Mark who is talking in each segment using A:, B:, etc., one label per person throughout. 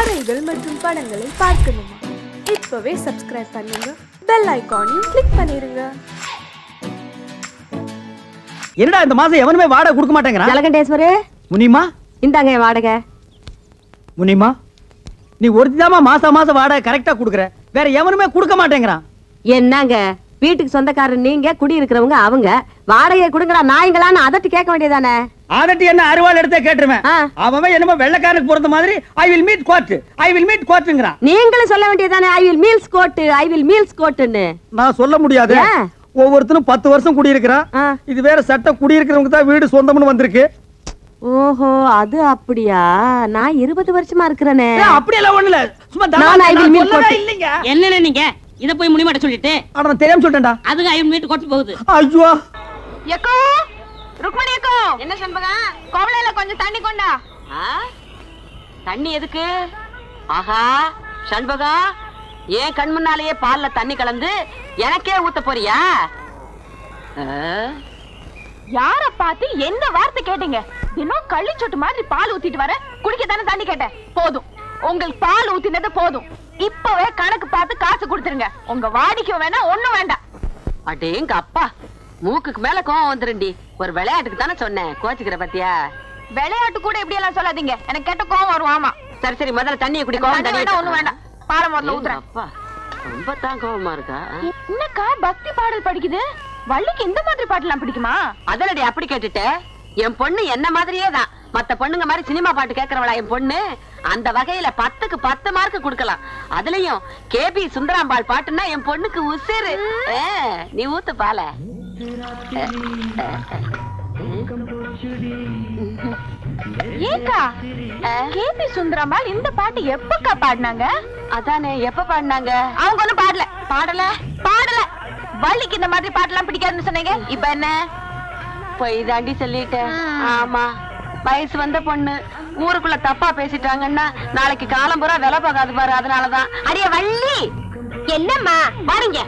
A: கதைகள் மற்றும் படங்களை பார்க்கணுமா? இப்பவே சப்ஸ்கிரைப் பண்ணுங்க, பெல் ஐகானையும் கிளிக் பண்ணிருங்க.
B: என்னடா இந்த மாசம் எவனுமே வாடகை கொடுக்க மாட்டேங்கிறான்?
C: ஜலகண்டேஸ்வரே,
B: முனிமா
C: இந்தாங்க வாடகை.
B: முனிமா, நீ ஒருத்திதாமா மாசம் மாசம் வாடகை கரெக்டா குடுக்குற, வேற எவனுமே கொடுக்க மாட்டேங்கிறான்.
C: என்னங்க வீட்டுக்கு சொந்தக்காரர் நீங்க, குடி இருக்கிறவங்க அவங்க. வாடகை கொடுங்கடா நாய்ங்களான்னு அதட்டி கேட்க வேண்டியதானே?
B: அதட்டி என்ன அருவாள் எடுத்தே கேட்டுருவேன். அவன் என்னமோ வெள்ளக்காரனுக்கு பொறுத்த மாதிரி I will meet court, I will meet கோர்ட்ங்கறான்.
C: நீங்களும் சொல்ல வேண்டியதானே I will meals court, I will meals கோர்ட்னு.
B: நான் சொல்ல முடியாது. ஒவ்வொருத்தரும் 10 வருஷம் குடி இருக்கிறான். இது வேற சட்டம், குடி இருக்கிறவங்க தான் வீடு சொந்தம்னு வந்திருக்கு.
C: ஓஹோ, அது அப்படியா? நான் 20 வருஷமா இருக்கிறேனே.
B: அப்படி எல்லாம் ஒண்ணு இல்ல, சும்மா
C: நான் ஐ வில் மீட் கோர்ட்
B: இல்லங்க.
D: என்னன்னு நீங்க இத போய் முனிமாட்ட சொல்லிட்டு?
B: அட நான் தெரியாம சொல்லிட்டேன்டா.
D: அதுக்கு ஐ வில் மீட் கோர்ட் போகுது.
B: ஐயோ
E: எக்கோ, ருக்மணி எக்கோ. என்ன சண்பகா, கோவளையில கொஞ்சம் தண்ணி கொண்டா.
C: தண்ணி எதுக்கு? ஆஹா சண்பகா, ஏன் கண் முன்னாலேயே பால்ல தண்ணி கலந்து எனக்கே ஊத்த போறியா?
E: யார பார்த்து என்ன வார்த்தை கேட்டீங்க? தினம் கள்ளி சொட்டு மாதிரி பால் ஊத்திட்டு வர, குடிக்க தானே தண்ணி கேட்டேன். போதும், உங்களுக்கு பால் ஊத்தினது போதும். இப்பவே கணக்கு பார்த்து காசு கொடுத்துருங்க. உங்க வாடிக்கை வேணா ஒண்ணும் வேண்டாம்.
C: அடேங்க அப்பா, மூக்குக்கு மேல கோவம் வந்துருண்டி. ஒரு விளையாட்டுக்கு தானே சொன்னேன், கோச்சுக்கிற பத்தியா?
E: விளையாட்டு கூட இப்படி எல்லாம் சொல்லாதீங்க, எனக்கு கேட்ட கோவம் வரும். ஆமா
C: சரி சரி, முதல்ல தண்ணியை குடி. கோவம் தண்ணி
E: வேண்டாம், ஒண்ணும் வேண்டாம். பார முதல்ல ஊத்துறேன்.
C: அப்பா ரொம்ப தான் கோவமா இருக்கா.
E: என்னக்கா பக்தி பாடல் படிக்குது? வள்ளிக்கு இந்த மாதிரி பாட்டுலாம் பிடிக்குமா?
C: அதனடி அப்படி கேட்டுட்ட. என் பொண்ணு என்ன மாதிரியே தான். மத்த பொண்ணுங்க மாதிரி சினிமா பாட்டு கேக்குறவளா என் பொண்ணு? அந்த வகையில 10க்கு 10 மார்க் கொடுக்கலாம். அதுலயும் கேபி சுந்தராம்பாள் பாட்டுன்னா என் பொண்ணுக்கு உசிறு. நீ ஊத்து பால.
E: ஏக்கா, கேபி சுந்தராம்பாள் இந்த பாட்டு எப்பக்கா பாடினாங்க?
C: அதானே, எப்ப பாடினாங்க?
E: அவங்க ஒண்ணும் பாடல. பாடல பாடல வள்ளிக்கு இந்த மாதிரி பாட்டுலாம் பிடிக்காதுன்னு சொன்னீங்க. இப்ப என்ன?
C: போய் தாண்டி சொல்லிட்டேன். ஆமா, வயசு வந்த பொண்ணு ஊருக்குள்ள தப்பா பேசிட்டாங்கன்னா நாளைக்கு காலம் பூரா விலை போகாது பாரு. அதனாலதான்.
E: அடிய வள்ளி, என்னம்மா பாருங்க.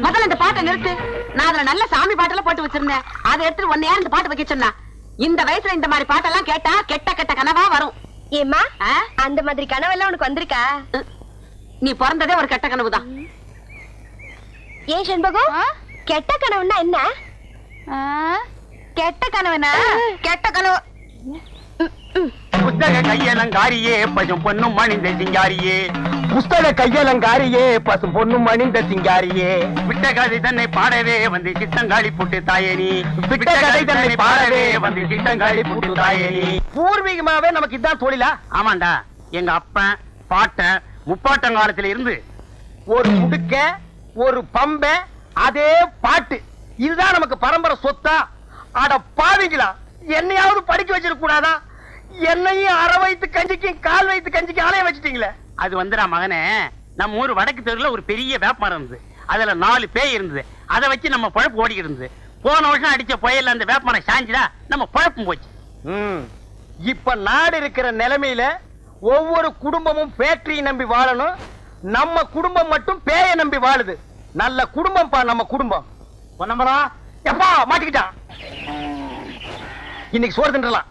C: முதல்ல இந்த பாட்டை நிறுத்து. நான் அதுல நல்ல சாமி பாட்டெல்லாம் போட்டு வச்சிருந்தேன். அதை எடுத்துட்டு ஒன்னு யாரும் இந்த பாட்டு வைக்க சொன்னா? இந்த வயசுல இந்த மாதிரி பாட்டெல்லாம் கேட்டா கெட்ட கெட்ட கனவா வரும்.
E: ஏமா, அந்த மாதிரி கனவெல்லாம் உனக்கு வந்திருக்கா?
C: நீ பிறந்ததே ஒரு கெட்ட கனவுதான்.
E: ஏன் சண்பகம், கெட்ட கனவுன்னா என்ன? கெட்ட கனவுனா கெட்ட கனவு.
F: புஸ்தக கையலங்காரியே பசும் பொண்ணும் மணிந்த சிங்காரியே, புஸ்தக கையலங்காரியே பசும் பொண்ணும் மணிந்த சிங்காரியே, விட்ட கதை தன்னை பாடவே வந்து சித்தங்காளி புட்டு தாயேனி, விட்ட கதை தன்னை பாடவே வந்து சித்தங்காளி புட்டு தாயேனி. பூர்வீகமாவே நமக்கு இதான் தொழிலா? ஆமாண்டா, எங்க அப்பன் பாட்டன் முப்பாட்டங்காலத்துல இருந்து ஒரு முடுக்க ஒரு பம்ப அதே பாட்டு, இதுதான் நமக்கு பரம்பரை சொத்தா. அட பாவிங்களா, என்னையாவது படிக்க வச்சிருக்க கூடாதா? என்னையும் அரை வயித்து கஞ்சிக்கும் கால் வயித்து கஞ்சிக்கும் ஆலய வச்சுட்டீங்களே. அது வந்துடா மகனே, நம்ம ஊர் வடக்கு தெருல ஒரு பெரிய வேப்பமரம் இருந்தது. அதுல 4 பேய் இருந்தது. அதை வச்சு நம்ம பழப்பு ஓடி இருந்தது. போன வருஷம் அடிச்ச புயல்ல அந்த வேப்பமரம் சாஞ்சுதா, நம்ம பழப்பும் போச்சு. இப்ப நாடு இருக்கிற நிலைமையில ஒவ்வொரு குடும்பமும் பேட்டரியை நம்பி வாழணும். நம்ம குடும்பம் மட்டும் பேயை நம்பி வாழுது. நல்ல குடும்பம் பா நம்ம குடும்பம். எப்பா மாட்டிக்கிட்டான். இன்னைக்கு சோறு தின்றலாம்.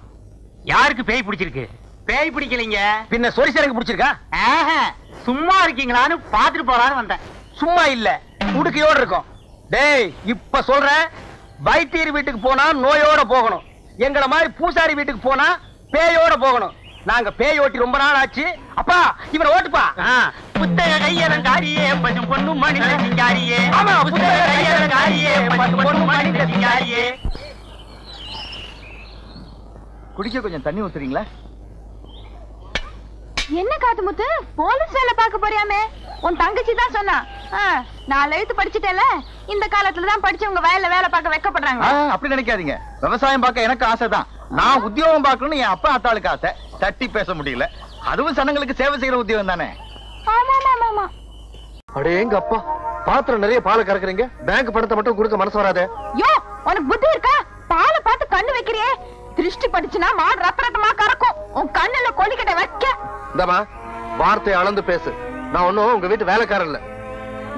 F: யாருக்கு பேய் பிடிச்சிருக்கு? பேய் பிடிக்கலீங்க, பின்ன சொரிசரங்கு பிடிச்சிருக்கா? சும்மா இருக்கீங்களான்னு பாத்துட்டு போறான்னு வந்தேன். சும்மா இல்ல, உடுக்கையோடு இருக்கும். டேய், இப்ப சொல்றேன், வைத்தியர் வீட்டுக்கு போனா நோயோட போகணும். எங்களை மாதிரி பூசாரி வீட்டுக்கு போனா பேயோட போகணும். நாங்க பேய் ஓட்டி ரொம்ப நாள் ஆச்சு. அப்பா இவனை ஓட்டுப்பா. புத்தக கையலங்காரியே பசும் பொண்ணு மணிந்த சிங்காரியே. ஆமா, புத்தக கையலங்காரியே பசும் பொண்ணு மணிந்த சிங்காரியே. குடிக்க கொஞ்சம் தண்ணி ஊத்துறீங்களா?
E: என்ன காத்துமுத்து, போலீஸ் வேலை பார்க்க போறியாமே? உன் தங்கச்சி தான் சொன்னா. 4 எழுத்து படிச்சுட்டேல, இந்த காலத்துல தான் படிச்சவங்க வயல்ல வேலை பார்க்க வைக்கப்படுறாங்க.
F: அப்படி நினைக்காதீங்க, விவசாயம் பார்க்க எனக்கு ஆசைதான். நான் உத்தியோகம் பார்க்கணும்னு என் அப்பா அத்தாளுக்கு ஆசை. தட்டி பேச முடியல. அதுவும் சனங்களுக்கு சேவை செய்யற உத்தியோகம் தானே. அடே எங்க அப்பா, பாத்திரம் நிறைய பாலை கறக்குறீங்க, பேங்க் பணத்தை மட்டும் கொடுக்க மனசு வராதே.
E: யோ, உனக்கு புத்தி இருக்கா? பாலை பார்த்து கண்ணு வைக்கிறியே, திருஷ்டி படிச்சுனா மாடு ரத்தமா கறக்கும். உன் கண்ணுல கொல்லிக்கட்டை வைக்க.
F: இந்தமா வார்த்தை அளந்து பேசு. நான் ஒன்னும் உங்க வீட்டு வேலைக்காரன் இல்ல.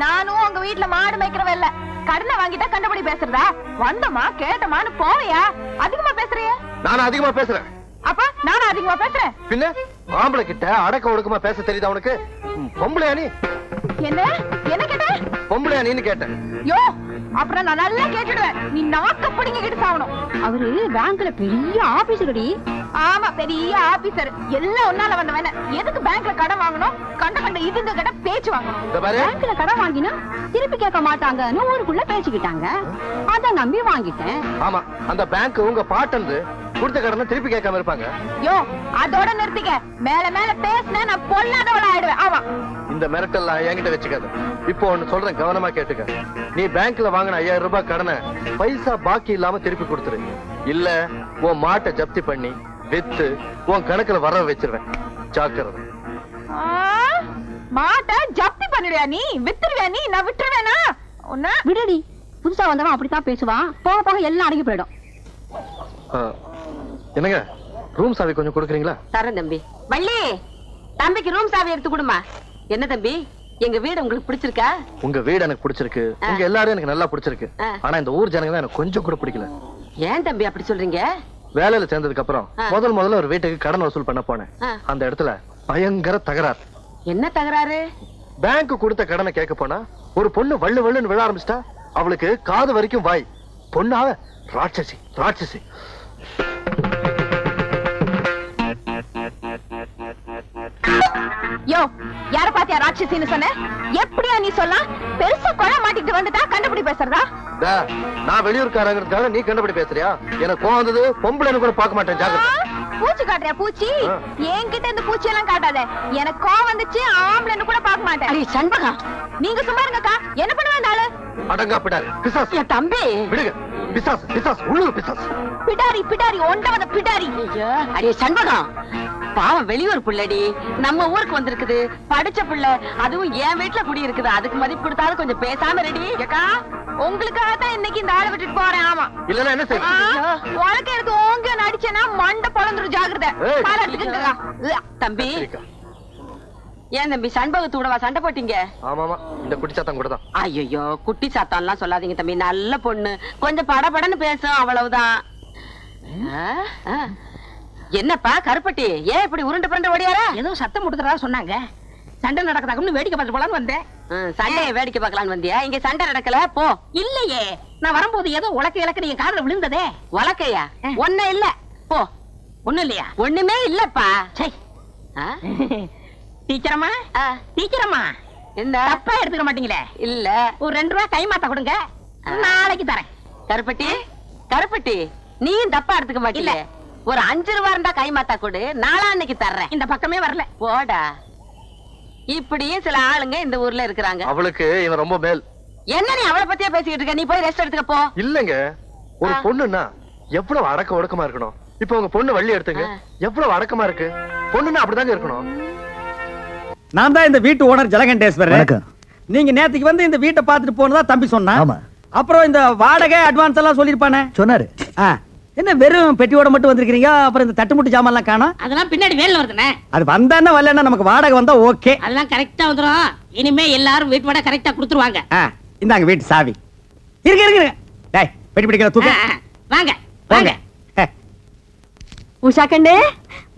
E: நானும் உங்க வீட்டுல மாடு மேய்க்கிறவ இல்ல. கடனை வாங்கிட்டா கண்டுபிடி பேசுறதா? வந்தமா கேட்டமான்னு போவையா? அதிகமா பேசுறிய?
F: நானும் அதிகமா பேசுறேன்.
E: அப்ப நானும் அதிகமா பேசுறேன்.
G: பின்ன ஆம்பளை கிட்ட அடக்க ஒடுக்கமா பேச தெரியுதா உனக்கு? பொம்பளையா நீ?
E: என்ன என்ன கேட்ட?
G: பொம்பளையா நீன்னு கேட்டேன்.
E: யோ, அப்புறம் நான் நல்லா கேட்டுடுவேன். நீ நாக்க பிடிங்கிட்டு சாவணும்.
C: அவரு பேங்க்ல பெரிய ஆபீசர்டி.
E: ஆமா, பெரிய ஆபீசர். எல்லாம் ஒன்னால வந்தவன. எதுக்கு பேங்க்ல கடன் வாங்கணும்? கண்ட இதுங்க கிட்ட பேச்சு வாங்கணும்.
C: பேங்க்ல கடன் வாங்கினா திருப்பி கேட்க மாட்டாங்கன்னு ஊருக்குள்ள பேசிக்கிட்டாங்க. அத நம்பி வாங்கிட்டேன்.
G: ஆமா, அந்த பேங்க் உங்க பாட்டந்து கொடுத்த கடனை திருப்பி கேட்காம இருப்பாங்க.
E: யோ, அதோட நிறுத்திக்க. மேல மேல பேசினா நான் பொல்லாதவள ஆயிடுவேன். ஆமா,
G: இந்த மிரட்டல் என்கிட்ட வச்சுக்காத. இப்போ ஒன்னு சொல்றேன், கவனமா கேட்டுக்க. நீ பேங்க்ல வாங்கின 5000 ரூபாய் கடனை பைசா பாக்கி இல்லாம திருப்பி கொடுத்துரு. இல்ல உன் மாட்டை ஜப்தி பண்ணி வித்து உன் கணக்குல வர வச்சிருவேன். ஜாக்கிரதை.
E: மாட்ட ஜப்தி பண்ணிடுவியா நீ? வித்துருவியா நீ? நான் விட்டுருவேனா? உன்ன
C: விடுடி, புதுசா வந்தவன் அப்படித்தான் பேசுவான். போக போக எல்லாம் அடங்கி போயிடும்.
G: என்னங்க, ரூம் சாவி கொஞ்சம் கொடுக்குறீங்களா?
C: தரேன் தம்பி. வள்ளி, தம்பிக்கு ரூம் சாவி எடுத்து கொடுமா. என்ன தம்பி, எங்க வீடு உங்களுக்கு பிடிச்சிருக்கா?
G: உங்க வீடு எனக்கு பிடிச்சிருக்கு. உங்க எல்லாரும் எனக்கு நல்லா பிடிச்சிருக்கு. ஆனா இந்த ஊர் ஜனங்க தான் எனக்கு கொஞ்சம் கூட பிடிக்கல.
C: ஏன் தம்பி அப்படி சொல்றீங்க?
G: வேலையில சேர்ந்ததுக்கு அப்புறம் முதல்ல ஒரு வீட்டுக்கு கடன் வசூல் பண்ண போனேன். அந்த இடத்துல பயங்கர தகராறு.
C: என்ன தகராறு?
G: பேங்க் கொடுத்த கடனை கேட்க போனா ஒரு பொண்ணு வள்ளு வள்ளுன்னு விழ ஆரம்பிச்சிட்டா. அவளுக்கு காது வரைக்கும் வாய். பொண்ணாவ ராட்சசி ராட்சசி.
E: யோ, யார பாத்தியா ராட்சசின்னு சொன்ன? எப்படியா நீ சொல்லலாம்? பெருசா கொலை மாட்டிட்டு வந்துட்டா கண்டுபிடி பேசுறதா?
G: நான் வெளியூர்காரங்கிறதுக்காக நீ கண்டுபிடி பேசுறியா? எனக்கு கோவம் வந்தது. பொம்பளைன்னு கூட பார்க்க மாட்டேன். ஜாக்கிரதை.
E: பூச்சி காட்டுறியா? பூச்சி என்கிட்ட இந்த பூச்சி எல்லாம் காட்டாத. எனக்கு கோவம் வந்துச்சு. ஆம்பளைன்னு கூட பார்க்க மாட்டேன்.
C: அடி சண்பகா,
E: நீங்க சும்மா இருங்கக்கா. என்ன பண்ணுவேன் இந்த ஆளு?
G: அடங்கா பிடாரி பிசாஸ்.
C: என் தம்பி
G: விடுங்க. பிசாஸ் பிசாஸ் உள்ளூர் பிசாஸ்.
E: பிடாரி பிடாரி ஒண்டவன பிடாரி.
C: அடி சண்பகம், பாவம் வெளியூர் புள்ளடி. நம்ம ஊருக்கு வந்திருக்குது. படிச்ச புள்ள, அதுவும் என் வீட்டுல குடி இருக்குது. அதுக்கு மதிப்பு கொடுத்தாலும் கொஞ்சம் பேசாம ரெடி.
E: ஏக்கா, உங்களுக்காக தான் இன்னைக்கு இந்த ஆளை விட்டுட்டு போறேன். ஆமா,
G: இல்லன்னா என்ன செய்ய?
E: உனக்கு எடுத்து ஓங்க நடிச்சேன்னா மண்டை பொழந்துரும். ஜாக்கிரதை.
C: தம்பி, ஏன் தம்பி சண்பகத்தோடவா சண்டை போட்டீங்க?
G: ஆமாமா, இந்த குட்டி சாத்தம் கூட தான்.
C: ஐயோ, குட்டி சாத்தம் எல்லாம் சொல்லாதீங்க தம்பி. நல்ல பொண்ணு, கொஞ்சம் படபடன்னு பேசும், அவ்வளவுதான். என்னப்பா கருப்பட்டி, ஏன் இப்படி உருண்டு புரண்டு ஓடியாரா?
D: ஏதோ சத்தம் கொடுத்துறதா சொன்னாங்க. சண்டை நடக்குதாக்கும்னு வேடிக்கை பார்த்து போலான்னு வந்தேன்.
C: சண்டையை வேடிக்கை பார்க்கலான்னு வந்தியா? இங்க சண்டை நடக்கல போ.
D: இல்லையே, நான் வரும்போது ஏதோ உலக்க இலக்கு நீங்க காதுல விழுந்ததே.
C: உலக்கையா? ஒண்ணு இல்ல, போ.
D: ஒண்ணும் இல்லையா?
C: ஒண்ணுமே இல்லப்பா.
D: டீச்சரம்மா, டீச்சரம்மா,
C: என்ன
D: தப்பா எடுத்துக்க மாட்டீங்களே?
C: இல்ல,
D: ஒரு 2 ரூபாய் கை மாத்த கொடுங்க, நாளைக்கு தரேன்.
C: கருப்பட்டி, கருப்பட்டி, நீயும் தப்பா எடுத்துக்க மாட்டீங்க. ஒரு 5 ரூபா இருந்தா கை மாத்தா கொடு, நாளான்னைக்கு தர்றேன்.
D: இந்த பக்கமே வரல.
C: போடா. இப்படியும் சில ஆளுங்க இந்த ஊர்ல இருக்கிறாங்க.
G: அவளுக்கு இவன் ரொம்ப மேல்.
C: என்ன நீ அவளை பத்தியா பேசிக்கிட்டு இருக்க? நீ போய் ரெஸ்ட் எடுத்துக்க போ.
G: இல்லங்க, ஒரு பொண்ணுன்னா எவ்வளவு அடக்க ஒடுக்கமா இருக்கணும். இப்ப உங்க பொண்ணு வள்ளி எடுத்துங்க, எவ்வளவு அடக்கமா இருக்கு. பொண்ணுன்னா அப்படிதாங்க இருக்கணும்.
B: நான் தான் இந்த வீட்டு ஓனர் ஜலகண்டேஸ்வரர். நீங்க நேத்துக்கு வந்து இந்த வீட்டை பார்த்துட்டு போனதா தம்பி சொன்னா. அப்புறம் இந்த வாடகை அட்வான்ஸ் எல்லாம் சொல்லிருப்பானே சொன்னாரு. என்ன வெறும் பெட்டியோட மட்டும் வந்திருக்கீங்க? அப்புறம் இந்த தட்டுமுட்டு ஜாமான் எல்லாம் காணோம்.
D: அதெல்லாம் பின்னாடி வேலைல வருதுனே.
B: அது வந்தானே வரலன்னா நமக்கு வாடகை வந்தா ஓகே.
D: அதெல்லாம் கரெக்டா வந்துரும். இனிமே எல்லாரும் வீட்டு வாடகை கரெக்டா கொடுத்துருவாங்க.
B: இந்தாங்க வீட்டு சாவி. இருங்க இருங்க. டேய், பெட்டி பிடிக்கிற தூக்கு.
D: வாங்க வாங்க.
C: உஷா கண்ணே,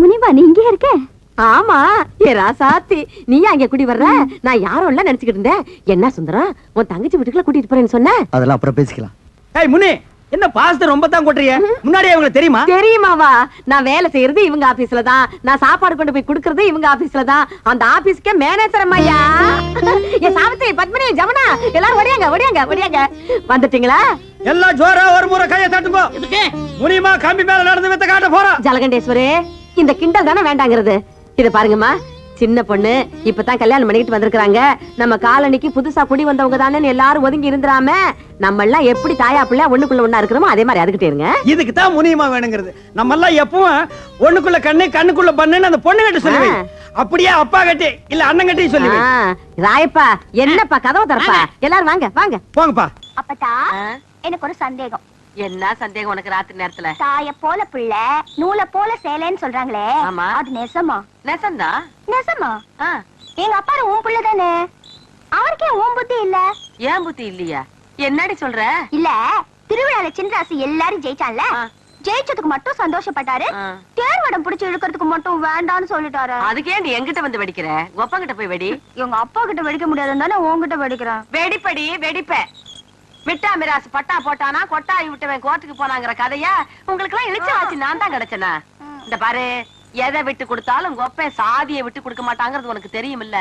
C: முனிமா நீ இங்கே இருக்க? ஆமா, ஏ ராசாத்தி, நீ அங்க குடி வர்ற? நான் யாரும் இல்ல நினைச்சுக்கிட்டு இருந்தேன். என்ன சுந்தரம், உன் தங்கச்சி வீட்டுக்குள்ள கூட்டிட்டு போறேன்னு சொன்ன?
B: அதெல்லாம் அப்புறம் பேசிக்கலாம். ஏய் முனி, என்ன பாஸ்த ரொம்ப தான் கொட்றிய? முன்னாடியே உங்களுக்கு தெரியுமா?
C: தெரியுமாவா? நான் வேலை செய்யறது இவங்க ஆபீஸ்ல தான். நான் சாப்பாடு கொண்டு போய் குடுக்கறது இவங்க ஆபீஸ்ல தான். அந்த ஆபீஸ்க்கே மேனேஜர் அம்மையா. ஏ சாவித்திரி, பத்மினி, ஜமுனா, எல்லாரும் ஓடியாங்க ஓடியாங்க ஓடியாங்க. வந்துட்டீங்களா?
B: எல்லாம் ஜோரா ஒரு முறை கையை தட்டுங்க. முனிமா கம்பி மேல நடந்து வித்த காட்ட போறா.
C: ஜலகண்டேஸ்வரே, இந்த கிண்டல் தானே வேண்டாங்கிறது. இத பாருங்கம்மா, சின்ன பொண்ணு இப்பதான் கல்யாணம் பண்ணிட்டு வந்திருக்காங்க. நம்ம காலனிக்கு புதுசா குடி வந்தவங்க தானே எல்லாரும் ஒதுங்கி இருந்துராம, நம்ம எல்லாம் எப்படி தாயா பிள்ளை ஒண்ணுக்குள்ள ஒண்ணா இருக்கிறோமோ அதே மாதிரி அதுக்கிட்டே இருங்க.
B: இதுக்கு தான் முனியமா வேணுங்கிறது. நம்ம எல்லாம் எப்பவும் ஒண்ணுக்குள்ள கண்ணு கண்ணுக்குள்ள பண்ணுன்னு அந்த பொண்ணு கிட்ட சொல்லுவேன். அப்படியே அப்பா கட்டி இல்ல அண்ணன் கட்டி சொல்லுவேன்.
C: ராயப்பா, என்னப்பா கதவை திறப்பா? எல்லாரும் வாங்க வாங்க
B: போங்கப்பா.
H: அப்பதா, எனக்கு ஒரு சந்தேகம்.
C: என்ன சந்தேகம் உனக்கு ராத்திரி நேரத்துல?
H: தாய போல பிள்ளை நூலை போல சேலைன்னு சொல்றாங்களே, அது நெசமா?
C: நெசந்தா?
H: நெசமா? எங்க அப்பா உன் பிள்ளை தானே, அவருக்கே உன் புத்தி இல்ல?
C: ஏன் புத்தி இல்லையா? என்னடி சொல்ற?
H: இல்ல, திருவிழால சின்ராசு எல்லாரும் ஜெயிச்சான்ல, ஜெயிச்சதுக்கு மட்டும் சந்தோஷப்பட்டாரு, தேர்வடம் பிடிச்சு இழுக்கிறதுக்கு மட்டும் வேண்டான்னு சொல்லிட்டாரு.
C: அதுக்கே நீ என்கிட்ட வந்து வெடிக்கிற? கொப்பா கிட்ட போய் வெடி.
H: எங்க அப்பா கிட்ட வெடிக்க முடியாதுன்னு தானே உன்கிட்ட வெடிக்கிறேன்.
C: வெடிப்படி வெடிப்ப. விட்டா மிராசு பட்டா போட்டானா கொட்டாய் விட்டவன் கோர்ட்டுக்கு போனாங்கிற கதையா உங்களுக்கு எல்லாம் இழிச்ச வாசி நான் தான் கிடைச்சனா? இந்த பாரு, எதை விட்டு கொடுத்தாலும் கொப்பன் சாதியை விட்டு கொடுக்க மாட்டாங்கிறது உனக்கு தெரியும் இல்ல?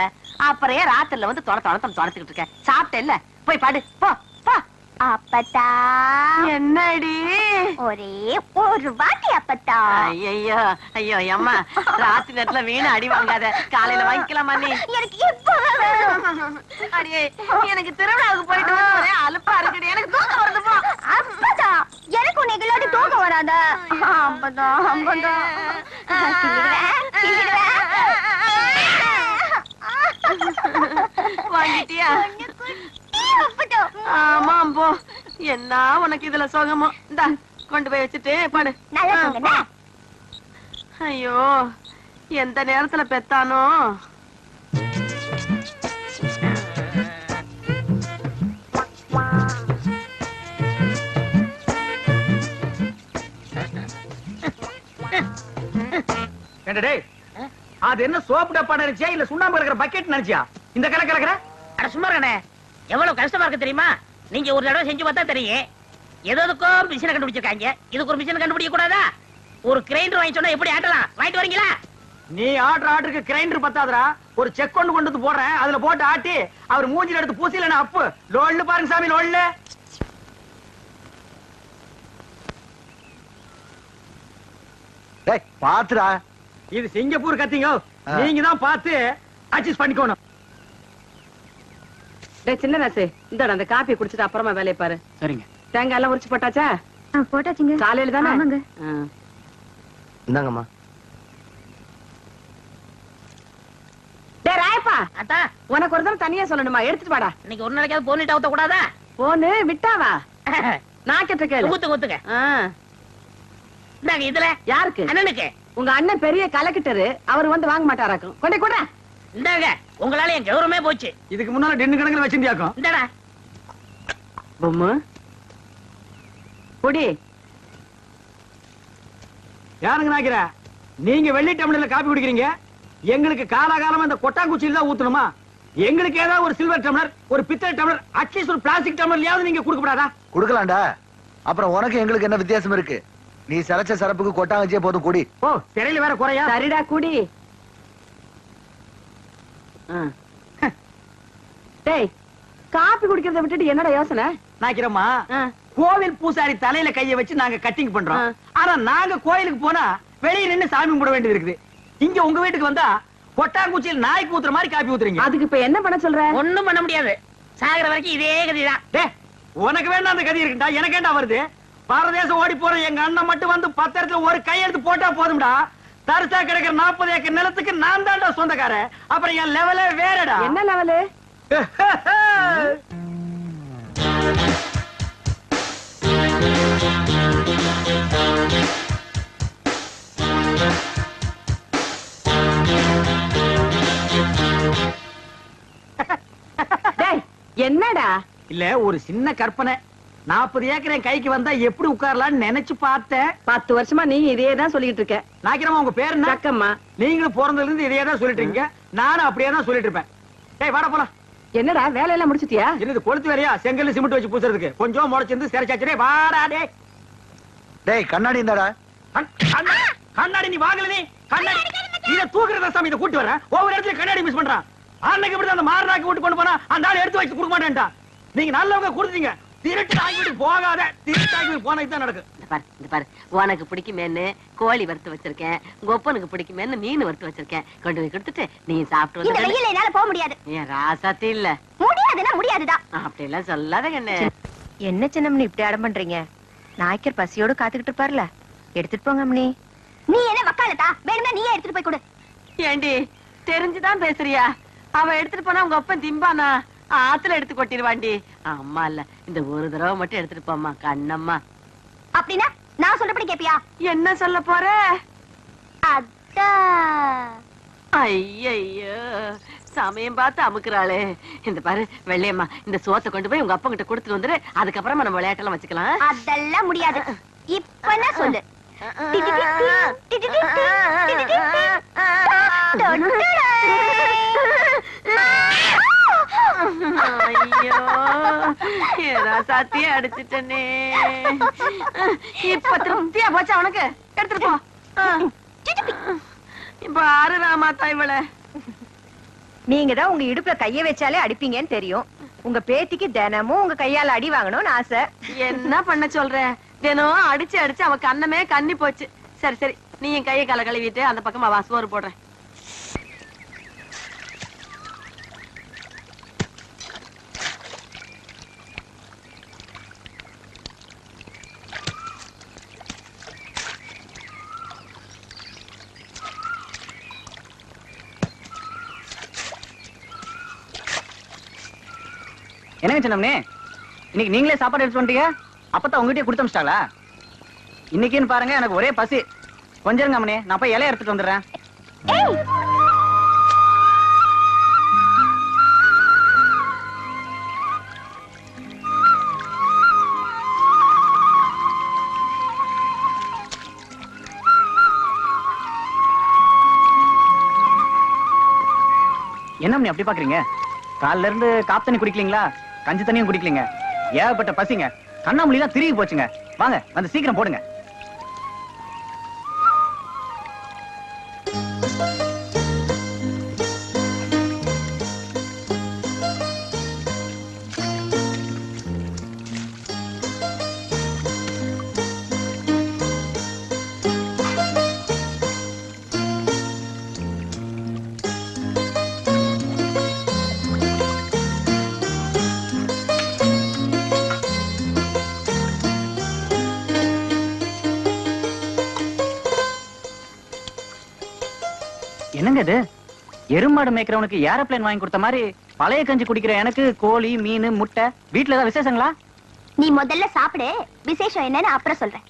C: அப்புறையே ராத்திரில வந்து தொலைச்சுக்கிட்டு இருக்கேன். சாப்பிட்ட இல்ல, போய் பாடு போ போ.
H: அப்பத்தா
C: என்னடி
H: ஒரே ஒரு வாட்டி அப்பத்தா.
C: ஐயோ ஐயோ அம்மா, ராத்திரி நேரத்துல வீணு அடி வாங்காத, காலையில வாங்கிக்கலாமா? நீ
H: எனக்கு இப்பவே வேணும்.
C: அடியே, எனக்கு திருவிழாவுக்கு போயிட்டு ஒரே அலுப்பா இருக்குடி, எனக்கு தூக்கம் வருது போ.
H: அப்பதா எனக்கு உன்னைகளோட தூக்கம் வராத. அப்பதா அப்பதா
C: வாங்கிட்டியா? ஆமா போ. என்ன உனக்கு இதுல சோகமோ? இந்தா கொண்டு போய் வச்சுட்டு பாடு. ஐயோ, எந்த நேரத்துல பெத்தானோ?
B: அது என்ன சோப்பு டப்பா நினைச்சியா இல்ல சுண்ணாம்பு கலக்கிற பக்கெட் நினைச்சியா இந்த கலக்கிற?
D: அட சும்மா இருக்கனே, எவ்வளவு கஷ்டமா இருக்கு தெரியுமா? நீங்க ஒரு தடவை செஞ்சு பார்த்தா தெரியும். எதுக்கும் மிஷினை கண்டுபிடிச்சிருக்காங்க, இதுக்கு ஒரு மிஷினை கண்டுபிடிக்க கூடாதா? ஒரு கிரைண்டர் வாங்கி சொன்னா எப்படி ஆட்டலாம்? வாங்கிட்டு வரீங்களா?
B: நீ ஆர்டருக்கு கிரைண்டர் பத்தாதரா, ஒரு செக் கொண்டு வந்து போடுறேன், அதுல போட்டு ஆட்டி அவர் மூஞ்சில எடுத்து பூசில அப்பு லோல்னு பாருங்க சாமி, லோல்னு.
G: பாத்துடா,
B: இது சிங்கப்பூர் கத்திங்க, நீங்க தான் பார்த்து அட்ஜஸ்ட் பண்ணிக்கணும்.
C: சின்ன ராசு, இந்த அந்த காப்பி குடிச்சிட்டு அப்புறமா வேலையை பாரு.
B: சரிங்க.
C: தேங்காய் எல்லாம் உரிச்சு போட்டாச்சா?
H: போட்டாச்சுங்க.
C: காலையில தானே?
G: இந்தாங்கம்மா.
C: ராயப்பா,
D: அத்தா,
C: உனக்கு ஒரு தடவை தனியா சொல்லணுமா? எடுத்துட்டு வாடா.
D: இன்னைக்கு ஒரு நாளைக்காவது போனிட்டு ஊத்த கூடாதா?
C: போனு விட்டாவா? நான் கேட்ட கேளு.
D: ஊத்துக்க. இந்தாங்க, இதுல
C: யாருக்கு?
D: அண்ணனுக்கு.
C: உங்க அண்ணன் பெரிய கலெக்டரு, அவர் வந்து வாங்க மாட்டாராக்கும். கொண்டே கூட.
D: இந்தாங்க, உங்களால என் கௌரவமே போச்சு.
B: இதுக்கு முன்னால டென்னு கணக்குல வச்சிருந்தியாக்கும்.
D: இந்தடா
C: பொம்மு பொடி.
B: யாருங்க நாக்கிற? நீங்க வெள்ளி டம்ளர்ல காப்பி குடிக்கிறீங்க, எங்களுக்கு காலாகாலமா இந்த கொட்டாங்குச்சியில தான் ஊத்தணுமா? எங்களுக்கு ஏதாவது ஒரு சில்வர் டம்ளர், ஒரு பித்தளை டம்ளர், அட்லீஸ்ட் ஒரு பிளாஸ்டிக் டம்ளர்லயாவது நீங்க கொடுக்கப்படாதா?
I: கொடுக்கலாம்டா. அப்புறம் உனக்கு எங்களுக்கு என்ன வித்தியாசம் இருக்கு? நீ சரச்ச சரப்புக்கு கொட்டாங்கச்சியே போதும், குடி.
B: ஓ, திரையில வேற குறையா?
C: சரிடா, குடி. டேய், காப்பி குடிக்கிறத விட்டுட்டு என்னடா யோசனை?
B: நாக்கிறோமா, கோவில் பூசாரி தலையில கைய வச்சு நாங்க கட்டிங் பண்றோம். ஆனா நாங்க கோயிலுக்கு போனா வெளியே நின்னு சாமி கும்பிட வேண்டியது இருக்குது. இங்க உங்க வீட்டுக்கு வந்தா கொட்டாங்குச்சியில் நாய்க்கு ஊத்துற மாதிரி காப்பி ஊத்துறீங்க.
C: அதுக்கு இப்ப என்ன பண்ண சொல்ற?
D: ஒண்ணும் பண்ண முடியாது, சாகிற வரைக்கும் இதே கதிதான்.
B: டே, உனக்கு வேண்டாம் அந்த கதி இருக்குடா, எனக்கு ஏண்டா வருது? பாரதேசம் ஓடி போற எங்க அண்ணன் மட்டும் வந்து 10 இடத்துல ஒரு கையெழுத்து போட்டா போதும்டா. தரிசா கிடைக்கிற 40 ஏக்கர் நிலத்துக்கு நான் தான்டா சொந்தக்காரன். அப்புறம் என் லெவலே வேறடா.
C: என்ன லெவலு? என்னடா?
B: இல்ல, ஒரு சின்ன கற்பனை. 40 ஏக்கர் என் கைக்கு வந்தா எப்படி உட்காரலாம்னு நினைச்சு பார்த்தேன்.
C: 10 வருஷமா நீ இதே தான் சொல்லிட்டு இருக்க.
B: நாக்கிறமா, உங்க பேரு என்ன?
C: சக்கம்மா.
B: நீங்களும் பிறந்ததுல இருந்து இதே தான் சொல்லிட்டு இருக்கீங்க, நானும் அப்படியே தான் சொல்லிட்டு இருப்பேன். டேய், வாடா போலாம்.
C: என்னடா வேலையெல்லாம் முடிச்சிட்டியா?
B: இது கொளுத்து வேறையா? செங்கல் சிமெண்ட் வச்சு பூசுறதுக்கு கொஞ்சம் முளைச்சிருந்து சிறைச்சாச்சு. வாடா.
I: டேய், கண்ணாடி இந்தாடா.
B: கண்ணாடி நீ வாங்கல? நீ கண்ணாடி இத தூக்குறத சாமி, இத கூட்டி வரேன். ஒவ்வொரு இடத்துல கண்ணாடி மிஸ் பண்றான். அன்னைக்கு இப்படி அந்த மாரனாக்கு விட்டு கொண்டு போனா அந்த ஆளு எடுத்து வச்சு கொடுக்க மாட்டேன்டா. நீங்க நல்லவங்க கொடுத்தீங்க, திருட்டு ஆகிட்டு போகாத. திருட்டு ஆகி போனா இதுதான் நடக்கும்.
C: இந்த பாரு, உனக்கு பிடிக்குமேன்னு கோழி வறுத்து வச்சிருக்கேன், கொப்பனுக்கு பிடிக்குமேன்னு மீன் வறுத்து வச்சிருக்கேன். கொண்டு போய் கொடுத்துட்டு நீ சாப்பிட்டு
H: இந்த வெயில்ல என்னால போக முடியாது.
C: ஏன் ராசாத்தி இல்ல?
H: முடியாதுன்னா முடியாதுதான்.
C: அப்படி எல்லாம் சொல்லாத கண்ணு.
H: என்ன சின்னம்னி இப்படி அடம் பண்றீங்க? நாய்க்கர் பசியோட காத்துக்கிட்டு இருப்பார்ல, எடுத்துட்டு போங்க அம்மனி. நீ என்ன வக்காலத்தா? வேணும்னா நீயே எடுத்துட்டு போய் கொடு.
C: ஏண்டி, தெரிஞ்சுதான் பேசுறியா? அவன் எடுத்துட்டு போனா உங்க அப்பன் திம்பானா? ஆத்துல எடுத்து கொட்டிடுவாண்டி. அம்மா இல்ல, இந்த ஒரு தடவை மட்டும் எடுத்துட்டு போம்மா கண்ணம்மா.
H: அப்படின்னா நான் சொல்றபடி கேப்பியா?
C: என்ன சொல்ல போற?
H: அத்தா.
C: ஐயோ, சமயம் பார்த்து அமுக்குறாளே. இந்த பாரு வெள்ளையம்மா, இந்த சோத்தை கொண்டு போய் உங்க அப்பா கிட்ட கொடுத்துட்டு வந்துரு. அதுக்கப்புறமா நம்ம விளையாட்டெல்லாம் வச்சுக்கலாம்.
H: அதெல்லாம் முடியாது. இப்ப சொல்லு.
C: ஐயோ ஏதா சாத்தியா அடிச்சிட்டனே. இப்ப திருப்தியா போச்சா உனக்கு? எடுத்துட்டு போ. இப்ப ஆறு ராமாத்தா இவள.
H: நீங்க தான் உங்க இடுப்புல கைய வச்சாலே அடிப்பீங்கன்னு தெரியும். உங்க பேத்திக்கு தினமும் உங்க கையால அடி வாங்கணும்னு ஆசை.
C: என்ன பண்ண சொல்ற? தினம் அடிச்சு அடிச்சு அவ கண்ணமே கண்ணி போச்சு. சரி சரி, நீ என் கையை கால கழுவிட்டு அந்த பக்கமா வா, சோறு போடுறேன்.
B: என்னங்க சின்னம்னே, இன்னைக்கு நீங்களே சாப்பாடு எடுத்து வந்துட்டீங்க? அப்பதான் உங்ககிட்டயே கொடுத்து அனுப்பிச்சிட்டாங்களா? இன்னைக்குன்னு பாருங்க, எனக்கு ஒரே பசி. கொஞ்சம் இருங்க அம்மனே, நான் போய் இலைய எடுத்துட்டு வந்துடுறேன். என்ன அப்படி பாக்குறீங்க? காலைல இருந்து காப்பு தண்ணி குடிக்கலீங்களா? கஞ்சி தண்ணியும் குடிக்கலீங்க. ஏகப்பட்ட பசிங்க. கண்ணாமூலிலாம் திரும்பி போச்சுங்க. வாங்க வந்து சீக்கிரம் போடுங்க. என்னங்க இது? எருமாடு மேய்க்கிறவனுக்கு ஏரோப்ளேன் வாங்கி கொடுத்த மாதிரி பழைய கஞ்சி குடிக்கிற எனக்கு கோழி, மீன், முட்டை. வீட்டுல ஏதாவது விசேஷங்களா?
H: நீ முதல்ல சாப்பிடு, விசேஷம் என்னன்னு அப்புறம் சொல்றேன்.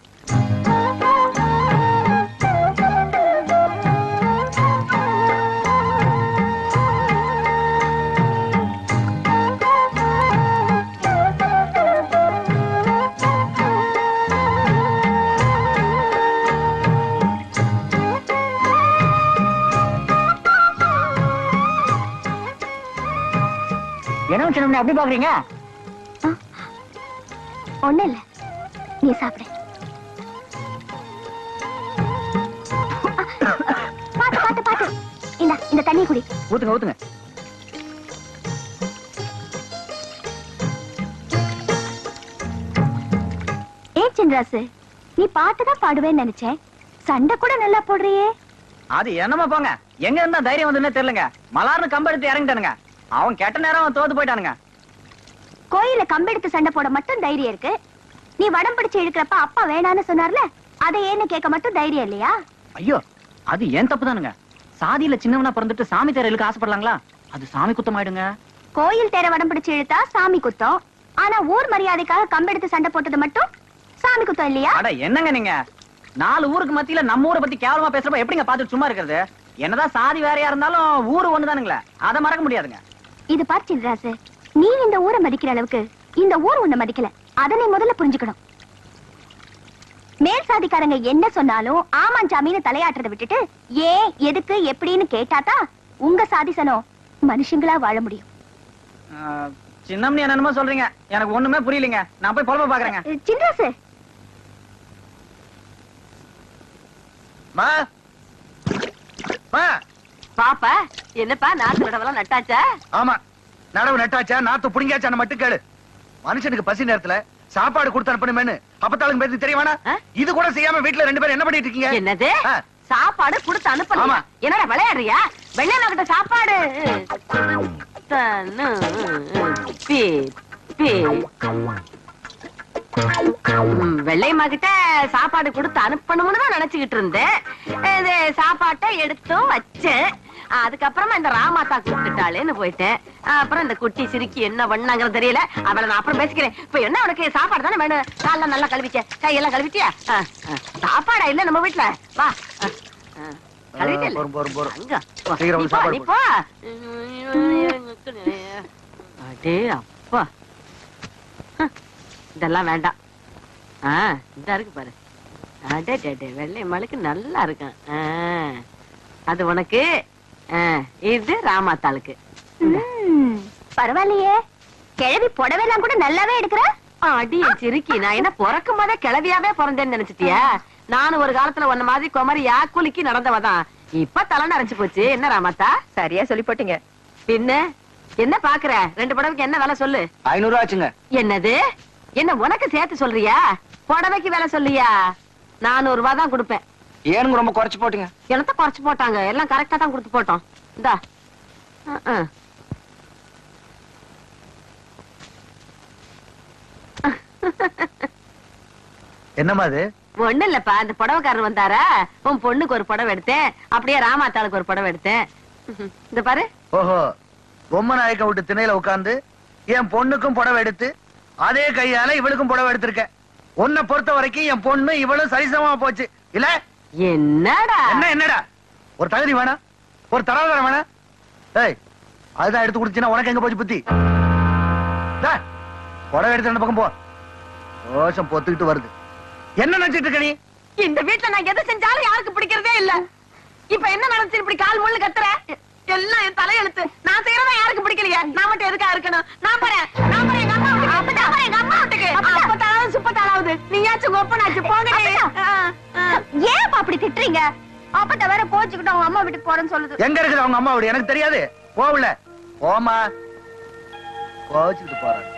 B: என்ன அப்படி பாக்குறீங்க?
H: ஒண்ணு இல்ல, நீ சாப்பிடு. பாத்து பாத்து பாத்து. இந்த தண்ணி குடி.
B: ஊத்துங்க ஊத்துங்க.
H: ஏ சின்ராசு, நீ பாட்டுதான் பாடுவேன்னு நினைச்சேன். சண்டை கூட நல்லா போடுறியே.
B: அது என்னமா போங்க, எங்க இருந்தா தைரியம் வந்துன்னு தெரியலங்க. மலார்னு கம்பெடுத்து இறங்கிட்டானுங்க. அவன் கெட்ட நேரம் தோத்து போயிட்டானுங்க.
H: கோயில கம்பெடுத்து சண்டை போட மட்டும் தைரியம் இருக்கு. நீ வடம் பிடிச்சு இழுக்கிறப்ப அப்பா வேணான்னு சொன்னார்ல, அதை ஏன்னு கேட்க மட்டும் தைரியம் இல்லையா?
B: ஐயோ, அது ஏன் தப்பு தானுங்க. சாதியில சின்னவனா பிறந்துட்டு சாமி தேர இழுக்க ஆசைப்படலாங்களா? அது சாமி குத்தம் ஆயிடுங்க.
H: கோயில் தேர வடம் பிடிச்சு இழுத்தா சாமி குத்தம். ஆனா ஊர் மரியாதைக்காக கம்பெடுத்து சண்டை போட்டது மட்டும் சாமி குத்தம் இல்லையா?
B: அட என்னங்க நீங்க, 4 ஊருக்கு மத்தியில நம்ம ஊரை பத்தி கேவலமா பேசுறப்ப எப்படிங்க பாத்துட்டு சும்மா இருக்கிறது? என்னதான் சாதி வேறையா இருந்தாலும் ஊரு ஒண்ணுதானுங்களே, அதை மறக்க முடியாதுங்க.
H: இது பார் சின்ராசு, நீ இந்த ஊரை மதிக்கிற அளவுக்கு இந்த ஊர் உன்னை மதிக்கல. அதை நீ முதல்ல புரிஞ்சுக்கணும். மேல் சாதிக்காரங்க என்ன சொன்னாலும் ஆமாஞ்சாமின்னு தலையாட்டுறதை விட்டுட்டு ஏன், எதுக்கு, எப்படின்னு கேட்டாதான் உங்க சாதிசனம் மனுஷங்களா வாழ முடியும்.
B: சின்னம்னி என்னமோ சொல்றீங்க, எனக்கு ஒண்ணுமே புரியலங்க. நான் போய் பொழப்ப பாக்குறேங்க.
H: சின்ராசு,
C: பாப்பா என்னப்பா, நாத்து நடவெல்லாம் நட்டாச்சா?
I: ஆமா, நடவு நட்டாச்சா, நாத்து புடிங்காச்சா மட்டும் கேளு. மனுஷனுக்கு பசி நேரத்துல சாப்பாடு கொடுத்து அனுப்பணுமேனு அப்பத்தாளுக்கு பேருக்கு தெரியவானா? இது கூட செய்யாம வீட்டுல 2 பேரும் என்ன பண்ணிட்டு இருக்கீங்க?
C: என்னது சாப்பாடு கொடுத்து அனுப்பணுமா? என்னடா விளையாடுறியா? வெள்ளையம்மா கிட்ட சாப்பாடு வெள்ளையம்மா கிட்ட சாப்பாடு கொடுத்து அனுப்பணும்னு தான் நினைச்சுக்கிட்டு இருந்தேன். இது சாப்பாட்டை எடுத்தும் வச்சேன். அதுக்கப்புறமா இந்த ராமாத்தா கூப்பிட்டுட்டாளேன்னு போயிட்டேன். அப்புறம் இந்த குட்டி சிரிக்கி என்ன பண்ணாங்கிறது தெரியல. அவளை நான் அப்புறம் பேசிக்கிறேன். இப்ப என்ன உனக்கு சாப்பாடு தானே வேணும்? காலெல்லாம் நல்லா கழுவிச்ச, கையெல்லாம் கழுவிட்டியா? சாப்பாடா இல்ல நம்ம வீட்டுல? வா அப்பா, இதெல்லாம் வேண்டாம். இதா இருக்கு பாரு. வெள்ளை மலைக்கு நல்லா இருக்கும். அது உனக்கு, இது ராமாத்தாளுக்கு.
H: பரவாயில்லையே, கிழவி புடவைலாம் கூட நல்லாவே எடுக்கிற.
C: அடி சிரிக்கி, நான் என்ன பிறக்கும் போதே கிளவியாவே பிறந்தேன்னு நினைச்சிட்டியா? நானும் ஒரு காலத்துல ஒன்ன மாதிரி குமரியா குலுக்கி நடந்தவதான். இப்ப தலை நரைச்சு போச்சு. என்ன ராமாத்தா?
H: சரியா சொல்லி போட்டீங்க.
C: பின்ன என்ன பாக்குற? 2 புடவைக்கு என்ன விலை சொல்லு?
I: 500 ஆச்சுங்க.
C: என்னது? என்ன உனக்கு சேர்த்து சொல்றியா? புடவைக்கு விலை சொல்லியா? 400 ரூபாய் தான் கொடுப்பேன்.
I: ஏனுங்க ரொம்ப குறைச்சு போட்டுங்க?
C: என்னத்த குறைச்சு போட்டாங்க? எல்லாம் கரெக்டா தான் கொடுத்து போட்டோம். இந்தா.
I: என்னமா அது?
C: ஒண்ணு இல்லப்பா, அந்த புடவைக்காரர் வந்தாரா, உன் பொண்ணுக்கு ஒரு புடவை எடுத்தேன், அப்படியே ராமாத்தாளுக்கு ஒரு புடவை எடுத்தேன். இந்த பாரு.
I: ஓஹோ, பொம்மை நாயக்க விட்டு திணையில உட்கார்ந்து என் பொண்ணுக்கும் புடவை எடுத்து அதே கையால இவளுக்கும் புடவை எடுத்திருக்கேன். உன்னை பொறுத்த வரைக்கும் என் பொண்ணு இவளும் சரிசமமா போச்சு இல்ல?
C: என்னடா
I: என்னடா ஒரு தகுதி வேணாம், ஒரு தராதரம் வேணாம்? ஏய், அதுதான் எடுத்து குடுத்தீங்கன்னா உனக்கு எங்க போச்சு புத்தி? புடவை எடுத்து 2 பக்கம் போ. ரோஷம் பொத்துக்கிட்டு வருது. என்ன நினைச்சிட்டு இருக்க நீ?
C: இந்த வீட்டுல நான் எதை செஞ்சாலும் யாருக்கு பிடிக்கிறதே இல்ல. இப்ப என்ன நடந்துச்சு? இப்படி கால் முள்ளு கத்துற? எல்லாம் என் தலையெழுத்து. நான் செய்யறதா யாருக்கு பிடிக்கலையா? நான் மட்டும் எதுக்கா இருக்கணும்? நான் போறேன் எங்க அம்மா வீட்டுக்கு. எங்க அம்மா வீட்டுக்கு அப்பத்தாளாவது சுப்பத்தாளாவது நீயாச்சும் ஒப்பனாச்சு போங்க.
H: ஏன் அப்படி திட்டுறீங்க? அப்பத்த வேற கோச்சுக்கிட்டு அவங்க அம்மா வீட்டுக்கு போறேன்னு சொல்லுது.
I: எங்க இருக்குது அவங்க அம்மா வீடு? எனக்கு தெரியாது. போகல. போமா, கோச்சுக்கிட்டு போறாங்க.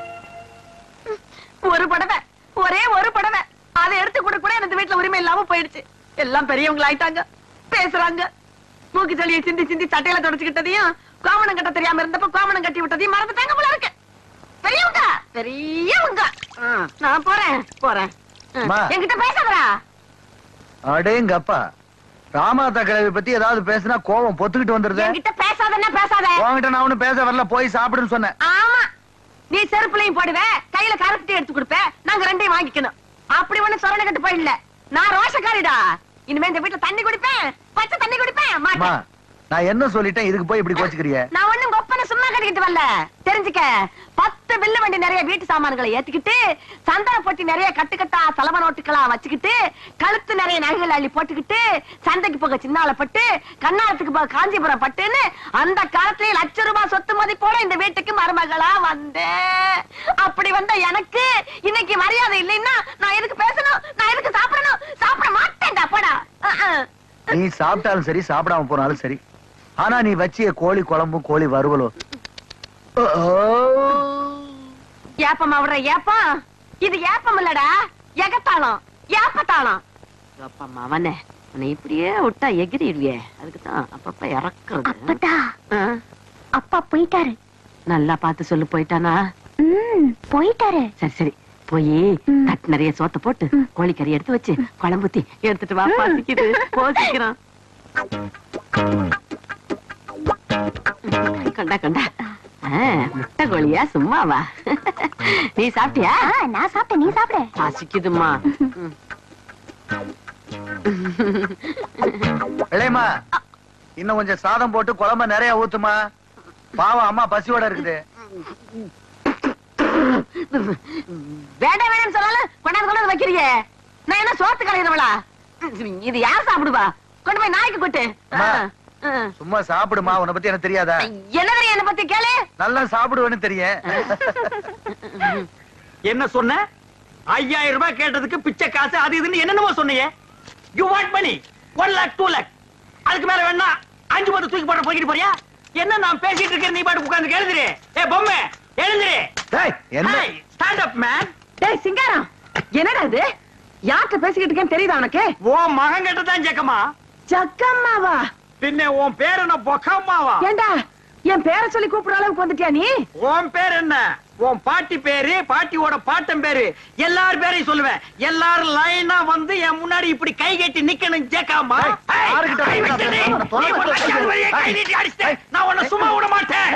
C: ஒரு புடவை, ஒரே ஒரு புடவை, அதை எடுத்து கொடுக்க கூட எனக்கு வீட்டுல உரிமை இல்லாம போயிடுச்சு. எல்லாம் பெரியவங்க ஆயிட்டாங்க, பேசுறாங்க. மூக்கு சளியை சிந்தி சிந்தி சட்டையில தொடச்சுக்கிட்டதையும், கோமணம் கட்ட தெரியாம இருந்தப்ப கோமணம் கட்டி விட்டதையும் மறந்துட்டாங்க போல இருக்கு. பெரியவங்க பெரியவங்க. நான் போறேன். என்கிட்ட பேசாதடா.
I: அடேங்கப்பா, ராமாதா கிழவி பத்தி ஏதாவது பேசினா கோவம் பொத்துக்கிட்டு வந்துருது.
C: என்கிட்ட பேசாதன்னா பேசாத.
I: உன்கிட்ட நான் ஒண்ணும் பேச வரல, போய் சாப்பிடுன்னு சொன்னேன்.
C: ஆமா, நீ செருப்புலையும் போடுவேன், கையில கருப்பட்டி எடுத்து கொடுப்பேன். நாங்க 2ஐயும் வாங்கிக்கணும். அப்படி ஒண்ணு சொரணை கட்டு போயிடல. நான் ரோஷக்காரிடா. இனிமே இந்த வீட்டுல தண்ணி குடிப்பேன், பச்சை தண்ணி குடிப்பேன். மாட்டேன்.
I: நான் என்ன சொல்லிட்டேன், இதுக்கு போய் இப்படி கோச்சுக்கிறிய?
C: நான் ஒண்ணும் கொப்பனை சும்மா கட்டிக்கிட்டு வரல. தெரிஞ்சுக்க, 10 பில்லு வண்டி நிறைய வீட்டு சாமான்களை ஏத்திக்கிட்டு, சந்தன பொட்டி நிறைய கட்டுக்கட்டா செலவ நோட்டுகளா வச்சுக்கிட்டு, கழுத்து நிறைய நகைகள் அள்ளி போட்டுக்கிட்டு, சந்தைக்கு போக சின்னாலப்பட்டு, கண்ணாலத்துக்கு போக காஞ்சிபுரம் பட்டுன்னு அந்த காலத்திலேயே லட்ச ரூபாய் சொத்து மதிப்போட இந்த வீட்டுக்கு மருமகளா வந்தேன். அப்படி வந்த எனக்கு இன்னைக்கு மரியாதை இல்லைன்னா நான் எதுக்கு பேசணும்? நான் எதுக்கு சாப்பிடணும்? சாப்பிட மாட்டேன்டா, போடா.
I: நீ சாப்பிட்டாலும் சரி, சாப்பிடாம போனாலும் சரி, ஆனா நீ வச்சிய கோழி குழம்பும் கோழி வறுவலும்
C: ஏப்பமா விடுற ஏப்பம். இது ஏப்பம் இல்லடா, எகத்தாளம், ஏப்பத்தாளம். அப்பம்மா அவனே, உன்னை இப்படியே விட்டா எகிரிடுவியே. அதுக்குதான் அப்பப்ப இறக்குறது.
H: அப்பதா அப்பா போயிட்டாரு.
C: நல்லா பார்த்து சொல்லு. போயிட்டானா?
H: போயிட்டாரு.
C: சரி சரி, போய் தட்டு நிறைய சோத்த போட்டு கோழிக்கறி எடுத்து வச்சு குழம்புத்தி எடுத்துட்டு வா. பசிக்குது, போசிக்கிறான். கண்டா கண்டா, முட்டை கோழியா சும்மாவா? நீ சாப்பிட்டியா?
H: நான் சாப்பிட்டேன், நீ சாப்பிட.
C: பசிக்குதுமா.
I: இளையம்மா, இன்னும் கொஞ்சம் சாதம் போட்டு குழம்பு நிறைய ஊத்துமா. பாவம் அம்மா பசியோட இருக்குது.
C: வேண்டாம் வேண்டாம்னு சொன்னாலும் கொண்டாந்து வைக்கிறீங்க. நான் என்ன சோத்து கலையிறவளா? இது யார் சாப்பிடுவா? கொண்டு போய் நாய்க்கு கொட்டு.
I: சும்மா சாப்பிடுமா, உன்னை பத்தி எனக்கு தெரியாதா?
C: என்ன தெரியும் என்ன பத்தி? கேளு.
I: நல்லா சாப்பிடுவேன்னு தெரியும்.
B: என்ன சொன்ன? 5000 ரூபாய் கேட்டதுக்கு பிச்சை காசு அது இதுன்னு என்னென்னமோ சொன்னீங்க. You want money 1 lakh 2 lakh. அதுக்கு மேல வேணா 5 தூக்கி போட போய்கிட்டு போறியா? என்ன நான் பேசிட்டு இருக்கேன், நீ பாட்டு உட்கார்ந்து எழுதுறே. ஏ பொம்மை எழுதுறே.
I: டேய் என்ன?
B: Stand up man.
C: டேய் சிங்காரம், என்னடா இது? யார்கிட்ட பேசிக்கிட்டு இருக்கேன்னு தெரியுதா உனக்கு?
B: ஓ மகன் கிட்ட தான் ஜக்கம்மா.
C: ஜக்கம்மாவா?
B: பின்ன உன் பேர் என்ன? பொக்கம்மாவா?
C: ஏண்டா என் பேரை சொல்லி கூப்பிடுற அளவுக்கு வந்துட்டியா நீ?
B: உன் பேர் என்ன? உன் பாட்டி பேரு, பாட்டியோட பாட்டன் பேரு, எல்லார் பேரையும் சொல்லுவேன். எல்லாரும் லைனா வந்து என் முன்னாடி இப்படி கை கட்டி நிக்கணும். ஜேக்காமா, நான் உன்னை சும்மா விட மாட்டேன்.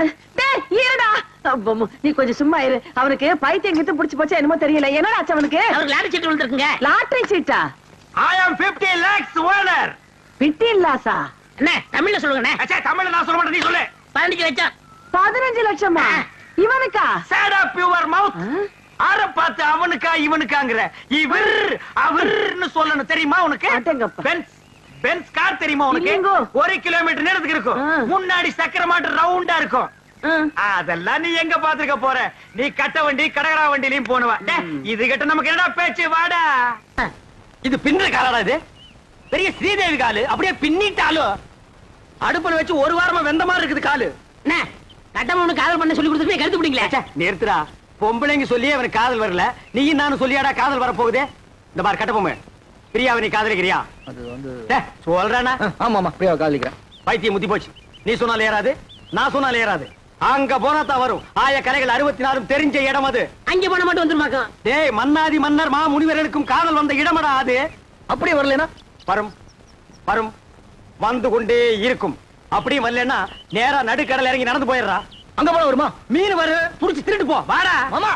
B: நீ கொஞ்சம் சும்மா இரு. அவனுக்கு பைத்தியம் கிட்ட புடிச்சு போச்சா என்னமோ தெரியல. என்னடா ஆச்சு அவனுக்கு?
D: லாட்டரி சீட்டு விழுந்திருக்குங்க.
C: லாட்டரி சீட்டா?
B: I am 50 lakhs owner.
C: 15 lakhs-ஆ?
D: என்ன தமிழ்ல சொல்லுங்க.
B: தமிழ்ல நான் சொல்ல மாட்டேன், நீ சொல்லு.
D: 15 லட்சம்.
C: 15 லட்சமா? இவனுக்கா?
B: Shut up your mouth.
F: ஆற பார்த்து அவனுக்கா இவனுக்காங்கிற இவர் அவர்னு சொல்லணும் தெரியுமா உனக்கு? பென்ஸ் கார் தெரியுமா உனக்கு? 1 கிலோமீட்டர் நேரத்துக்கு இருக்கும். முன்னாடி சக்கரமாட்டு ரவுண்டா இருக்கும். அதெல்லாம் நீ எங்க பாத்துக்க போற? நீ கட்ட வண்டி கடகடா வண்டிலையும் போனவா. இது கிட்ட நமக்கு என்னடா பேச்சு? வாடா. இது பின்ன காலடா. இது பெரிய ஸ்ரீதேவி காலு. அப்படியே பின்னிட்டாலும் அடுப்புல வச்சு 1 வாரமா வெந்த மாதிரி இருக்குது காலு.
D: கட்டமனு காதல் பண்ண சொல்லி கொடுத்துட்டு கருத்து பிடிங்களா?
F: நிறுத்துடா. பொம்பளைங்க சொல்லியே அவனுக்கு காதல் வரல. நீயும் நானும் சொல்லியாடா காதல் வர போகுது? இந்த மாதிரி கட்டப்பொம்மை பிரியாவை நீ காதலிக்கிறியா? அது வந்து சொல்றானா? ஆமா பிரியாவை காதலிக்கிறேன். பைத்தியம் முத்தி போச்சு. நீ சொன்னால ஏறாது, நான் சொன்னால ஏறாது. அங்க போனா தான் வரும். ஆய கலைகள் 64 தெரிஞ்ச இடம் அது.
D: அங்க போன மட்டும் வந்துருமாக்கா?
F: டேய், மன்னாதி மன்னர் மா முனிவர்களுக்கும் காதல் வந்த இடமடா அது. அப்படியே வரலனா வரும் வரும் வந்து கொண்டே இருக்கும். அப்படியே வரலனா நேரா நடுக்கடல் இறங்கி நடந்து போயிடுறா. அங்க போன வருமா? மீன் வரு புடிச்சு திருட்டு போ. வாடா மாமா.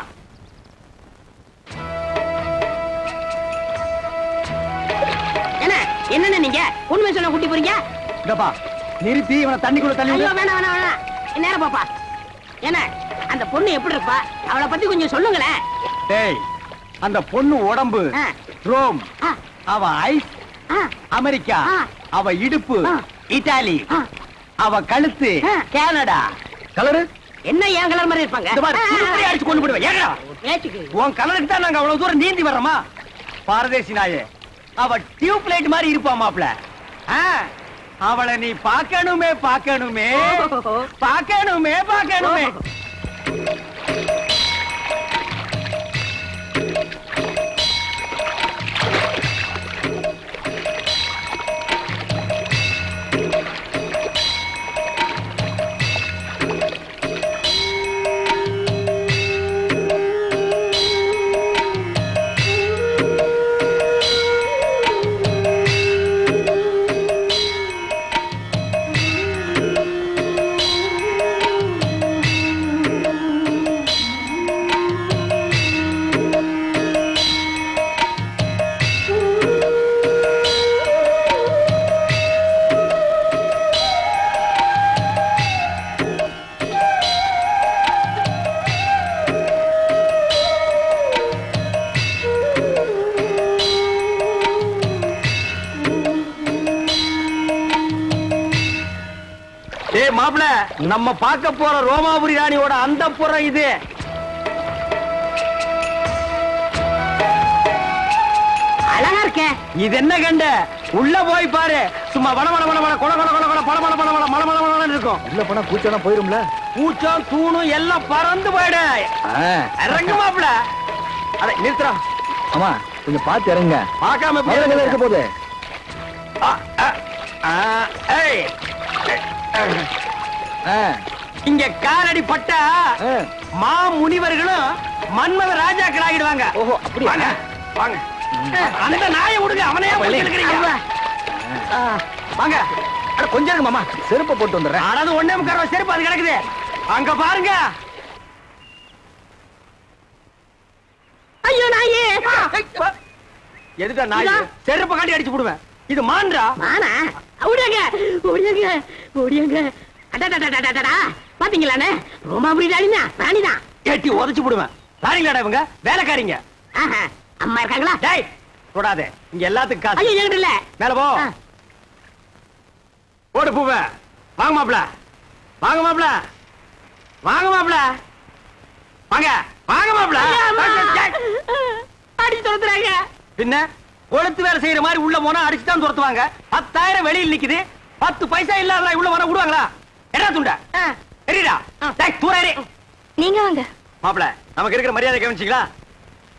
D: என்ன நீங்க உண்மை சொன்ன குட்டி போறீங்க?
F: இதப்பா நிறுத்தி இவனை தண்ணிக்குள்ள தள்ளி விடு.
D: வேணாம் வேணாம் வேணாம். நேரம் பாப்பா. என்ன அந்த பொண்ணு எப்படி இருப்பா? அவளை பத்தி கொஞ்சம் சொல்லுங்களேன்.
F: டேய், அந்த பொண்ணு உடம்பு ரோம், அவ ஐஸ் அமெரிக்கா, அவ இடுப்பு இத்தாலி, அவ கழுத்து கனடா. கலரு
D: என்ன ஏன் கலர் மாதிரி இருப்பாங்க?
F: இந்த மாதிரி குடுக்குறே அடிச்சு கொண்டு போடுவேன். ஏங்கடா உன் கலருக்கு தான் நாங்க அவ்வளவு தூரம் நீந்தி வர்றோமா? பாரதேசி நாயே, அவ டியூப் லைட் மாதிரி இருப்பா மாப்ள. அவளை நீ பார்க்கணுமே பார்க்கணுமே பார்க்கணுமே பார்க்கணுமே. மாப்ள, நம்ம பார்க்க போற ரோமாபுரி ராணியோட அந்த புறம் இது.
D: அழகா இருக்க.
F: இது என்ன கண்ட? உள்ள போய் பாரு. சும்மா வட வட வட வட கொல கொல கொல கொல பல பல பல பல மல மல மல இருக்கும். உள்ள போனா பூச்செல்லாம் போயிரும்ல. பூச்சம் தூணும் எல்லாம் பறந்து போயிடு. இறங்கு மாப்ள. அட நிறுத்துறா. ஆமா கொஞ்சம் பார்த்து இறங்க. பார்க்காம எப்படி இருக்க போகுது? ஏய் இங்க காலடி பட்டா மா முனிவர்களும் மன்மத ராஜாக்கள் ஆகிடுவாங்க. ஓஹோ அப்படி வாங்க வாங்க. அந்த நாயை விடுங்க. அவனையே இருக்கிறீங்க. வாங்க. அட கொஞ்சம் இருங்க மாமா, செருப்பை போட்டு வந்துடுறேன். அதாவது ஒண்ணே முக்கார செருப்பு அது கிடக்குது அங்க பாருங்க.
D: ஐயோ நாயே.
F: எதுடா நாய்? செருப்பை காட்டி அடிச்சு போடுவேன். இது மான்றா?
D: மானா? ஓடியாங்க ஓடியாங்க ஓடியாங்க. அடடடடடடா பாத்தீங்களானே? ரோமாபுரி ராணினா ராணிதான்.
F: ஏட்டி உதைச்சு போடுவேன். ராணிங்களாடா இவங்க? வேலைக்காரிங்க.
D: அம்மா இருக்காங்களா?
F: டேய் தொடாதே. இங்க எல்லாத்துக்கும் காசு.
D: ஐயோ என்கிட்ட இல்ல.
F: மேல போ. ஓடு பூவ. வாங்க மாப்ள. வாங்க மாப்ள. வாங்க மாப்ள. வாங்க வாங்க மாப்ள.
D: அடிச்சு துரத்துறாங்க.
F: பின்ன கொளுத்து வேலை செய்யற மாதிரி உள்ள போனா அடிச்சு தான் துரத்துவாங்க. 10,000 வெளியில் நிக்குது. 10 பைசா இல்லாத உள்ள வர விடுவாங்களா? என்ன துண்டா? சரிடா. டேய் தூரேறி.
H: நீங்க வாங்க.
F: மாப்ள, நமக்கு இருக்கிற மரியாதை கவனிச்சீங்களா?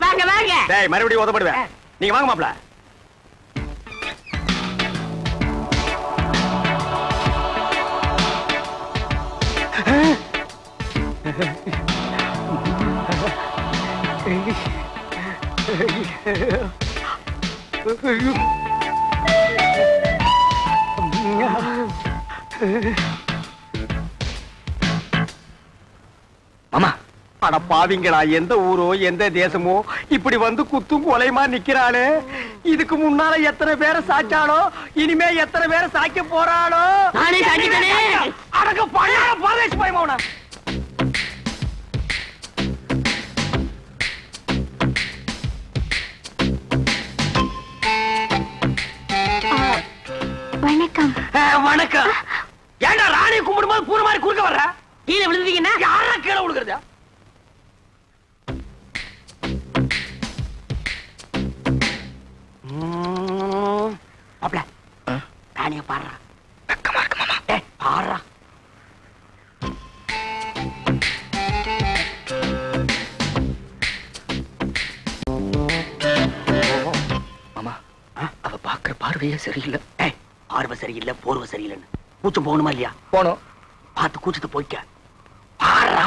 D: வாங்க வாங்க.
F: டேய் மறுபடியும் உதப்படுவேன். நீங்க வாங்க மாப்ள. மாமா, அட பாவிங்களா, எந்த ஊரோ எந்த தேசமோ இப்படி வந்து குத்தும் கொலைமா நிக்கிறாளே. இதுக்கு முன்னால எத்தனை பேரை சாச்சாலோ, இனிமே எத்தனை பேரை சாய்க்க போறாளோ.
D: நானே சாச்சிட்டேனே.
F: அடங்க பழைய பாரதேசி பயமாவனா. ஏன்டா ராணி கும்பிடும்போது பூனை மாதிரி குறுக்க வர்ற?
D: கீழே விழுந்தீங்கன்னா
F: யாரா கீழே விழுகிறதா?
D: அப்பல ராணிய பாடுறா. வெக்கமா இருக்கு மாமா. பாடுறா.
F: மாமா அவ பாக்குற பார்வையே சரியில்லை. பார்வை சரியில்லை, போர்வை சரியில்லைன்னு கூச்சம் போகணுமா இல்லையா? போனோம். பார்த்து கூச்சத்தை போய்க்க. பாடுறா.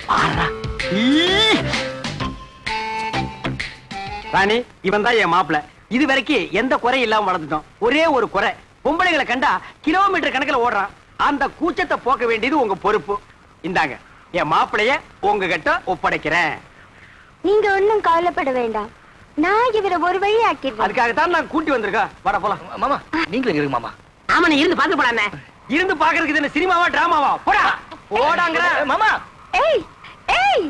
F: பாடுறா. ராணி, இவன் தான் என் மாப்பிள்ள. இது வரைக்கும் எந்த குறை இல்லாம வளர்ந்துட்டோம். ஒரே ஒரு குறை, பொம்பளைகளை கண்டா கிலோமீட்டர் கணக்கில் ஓடுறான். அந்த கூச்சத்தை போக்க வேண்டியது உங்க பொறுப்பு. இந்தாங்க என் மாப்பிளைய உங்ககிட்ட ஒப்படைக்கிறேன்.
H: நீங்க ஒன்னும் கவலைப்பட வேண்டாம், நான் இவரை ஒரு வழி ஆக்கிடுறேன்.
F: அதுக்காகத்தான் நான் கூட்டி வந்திருக்கேன். வர போலாம். மாமா நீங்களும் இருக்கு மாமா.
D: ஆமா, நீ இருந்து பாத்து போடானே.
F: இருந்து பாக்குறதுக்கு என்ன சினிமாவா டிராமாவா? போடா போடாங்கற மாமா.
H: ஏய் ஏய்,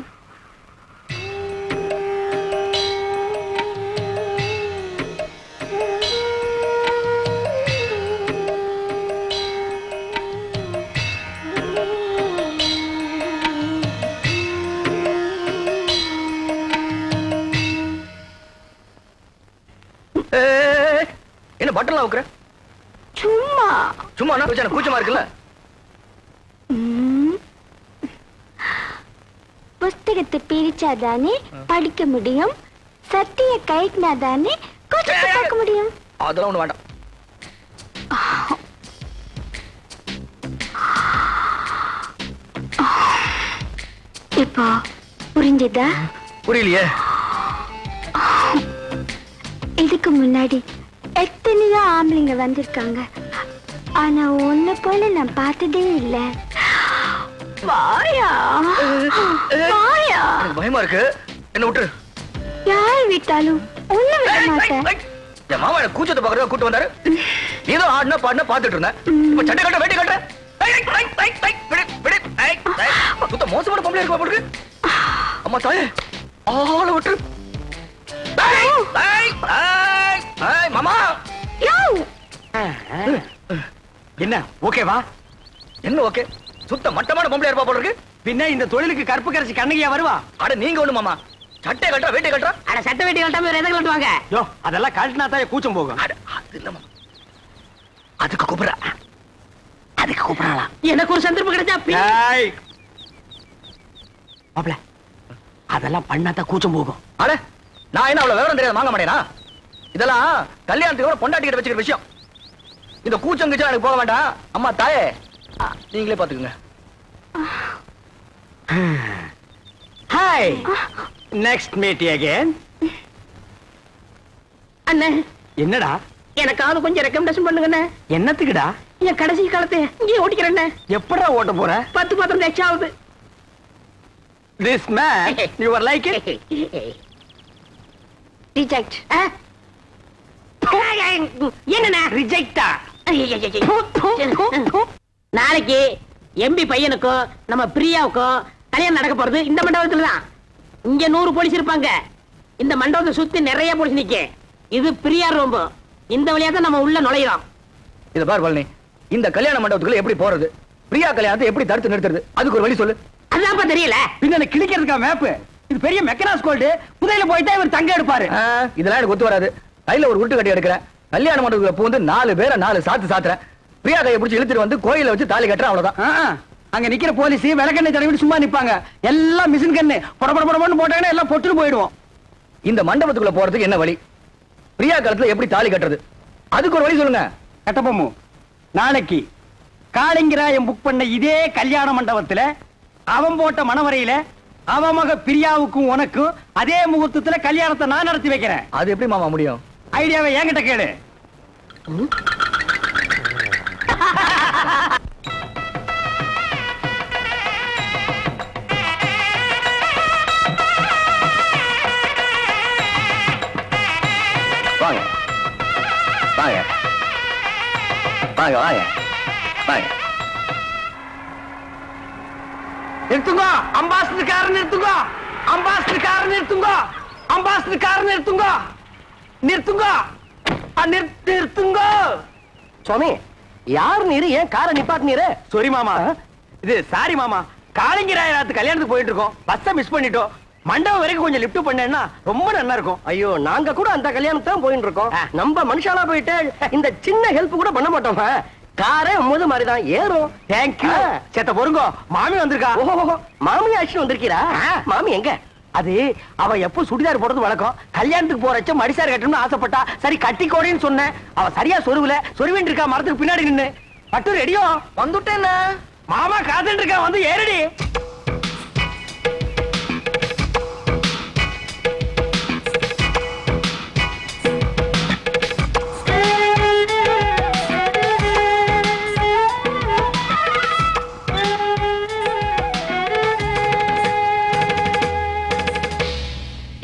F: என்ன பட்டன்லாம் வைக்கிற?
H: சும்மா
F: சும்மா கூச்சமா இருக்குல்ல?
H: புஸ்தகத்தை பிரிச்சாதானே படிக்க முடியும், சத்திய கைட்னாதானே கூச்சத்தை பார்க்க முடியும்.
F: அதெல்லாம் ஒண்ணு வேண்டாம்.
H: இப்போ புரிஞ்சதா?
F: புரியலையே.
H: இதுக்கு முன்னாடி எத்தனையோ ஆம்பளைங்க வந்திருக்காங்க, ஆனா ஒன்ன போல நான் பார்த்ததே இல்ல. வாயா வாயா.
F: எனக்கு பயமா இருக்கு, என்ன விட்டுரு.
H: யார் விட்டாலும் ஒண்ணு விட மாட்டேன்.
F: என் மாமா எனக்கு கூச்சத்தை பாக்குறதா கூட்டு வந்தாரு. ஏதோ ஆடுனா பாடுனா பாத்துட்டு இருந்தேன். இப்ப சட்டை கட்ட வேட்டி கட்டுற. சுத்த மோசமான பொம்பளை இருக்கா போல இருக்கு. அம்மா தாயே, ஆளை விட்டுரு. மாமா என்ன ஓகேவா? என்ன ஓகே? சுத்த மட்டமான பொம்பளை இருப்பா போல இருக்கு. பின்ன இந்த தொழிலுக்கு கற்பு கரைச்சி கண்ணகியா வருவா? அட நீங்க ஒண்ணு மாமா, சட்டை கட்டா வேட்டி கட்டா.
D: அட சட்டை வேட்டி கட்டாம வேற எதை கட்டுவாங்க?
F: யோ அதெல்லாம் கழட்டினா தான் கூச்சம் போகும். அது இல்ல மாமா, அதுக்கு கூப்பிடுறா. அதுக்கு கூப்பிடறா.
D: எனக்கு ஒரு சந்தர்ப்பம் கிடைச்சா
F: மாப்ள அதெல்லாம் பண்ணாதான் கூச்சம் போகும். அட நான் என்ன அவ்வளவு விவரம் தெரியாது வாங்க மாட்டேனா? இதெல்லாம் கல்யாணத்துக்கு பொண்டாட்டிக்கிட்ட வச்சுக்கிற விஷயம். இந்த கூச்சம் கிச்சம் எனக்கு போக வேண்டாம். அம்மா தாயே, நீங்களே பாத்துக்குங்க. Hi, next meet again.
D: அண்ணே
F: என்னடா?
D: எனக்காவது கொஞ்சம் ரெக்கமெண்டேஷன் பண்ணுங்கண்ணே.
F: என்னத்துக்குடா?
D: என் கடைசி காலத்தை இங்கே ஓட்டிக்கிறேன்.
F: எப்படா ஓட்ட போற?
D: 10 பாத்திரம் எச்சாவது.
F: This man, you are like it?
H: Reject.
D: என்னண்ணா ரிஜெக்டா? நாளைக்கு எம்பி பையனுக்கும் நம்ம பிரியாவுக்கும் கல்யாணம் நடக்க போறது இந்த மண்டபத்துல தான். இங்க 100 போலீஸ் இருப்பாங்க. இந்த மண்டபத்தை சுத்தி நிறைய போலீஸ் நிக்க. இது பிரியா ரூம். இந்த வழியா தான் நம்ம உள்ள நுழையிறோம்.
F: இத பார் பழனி, இந்த கல்யாண மண்டபத்துக்குள்ள எப்படி போறது? பிரியா கல்யாணத்தை எப்படி தடுத்து நிறுத்துறது? அதுக்கு ஒரு வழி சொல்லு.
D: அதான்ப்பா தெரியல.
F: பின்ன கிளிக்கிறதுக்கா மேப்? இது பெரிய மெக்கனாஸ் கோல்டு. புதையில போயிட்டா இவர் தங்க எடுப்பாரு. இதெல்லாம் எனக்கு ஒத்து வராது. கையில ஒரு உருட்டு கட்டி எடுக்கிறேன். கல்யாண மண்டபத்துக்குள்ள பூந்து 4 பேரை 4 சாத்து சாத்துறேன். பிரியா கையை பிடிச்சி இழுத்துட்டு வந்து கோயில வச்சு தாலி கட்டுற, அவ்வளவுதான். அங்க நிக்கிற போலீஸ் விளக்கெண்ணெய் தடவிட்டு சும்மா நிப்பாங்க. எல்லாம் மிஷின் கண்ணு படபடபடன்னு போட்டாங்கன்னா எல்லாம் பொட்டுன்னு போயிடுவோம். இந்த மண்டபத்துக்குள்ள போறதுக்கு என்ன வழி? பிரியா காலத்துல எப்படி தாலி கட்டுறது? அதுக்கு ஒரு வழி சொல்லுங்க. கட்டப்பொம்மு, நாளைக்கு காளிங்கராயம் புக் பண்ண இதே கல்யாண மண்டபத்துல அவன் போட்ட மணவரையில அவன் மக பிரியாவுக்கும் உனக்கும் அதே முகூர்த்தத்துல கல்யாணத்தை நான் நடத்தி வைக்கிறேன். அது எப்படி மாமா முடியும்? ஐடியாவை என்கிட்ட கேளு. வாங்க வாங்க வாங்க வாங்க வாங்க. நிறுத்துங்க, அம்பாசிடர் கார் நிறுத்துங்க, அம்பாசிடர் கார் நிறுத்துங்க, அம்பாசிடர் கார் நிறுத்துங்க, நிறுத்துங்க. நிறுத்துங்க
B: சுவாமி யார் நீரு ஏன் காரை நிப்பாட்டு நீரு?
F: சாரி மாமா, இது சாரி மாமா, காளிங்கராயத்து கல்யாணத்துக்கு போயிட்டு இருக்கோம், பஸ்ஸை மிஸ் பண்ணிட்டோம். மண்டபம் வரைக்கும் கொஞ்சம் லிஃப்ட் பண்ணேன்னா ரொம்ப நல்லா இருக்கும்.
B: ஐயோ நாங்க கூட அந்த கல்யாணத்துக்கு போயிட்டு இருக்கோம். நம்ம மனுஷாலா போயிட்டு இந்த சின்ன ஹெல்ப் கூட பண்ண மாட்டோம். காரே முது மாதிரிதான் ஏறும்.
F: தேங்க்யூ. சேத்த பொறுங்கோ, மாமி வந்திருக்கா.
B: ஓஹோ மாமி ஆச்சு வந்திருக்கீரா? மாமி எங்க?
F: அது அவ எப்போ சுடிதார் போடுறது வழக்கம். கல்யாணத்துக்கு போறச்ச மடிசார் கட்டணும்னு ஆசைப்பட்டா, சரி கட்டிக்கோடின்னு சொன்னேன். அவ சரியா சொருவுல சொருவின்னு இருக்கா மரத்துக்கு பின்னாடி நின்னு. பட்டு ரெடியோ?
B: வந்துட்டேன்னா
F: மாமா காத்துட்டு இருக்கா, வந்து ஏறடி.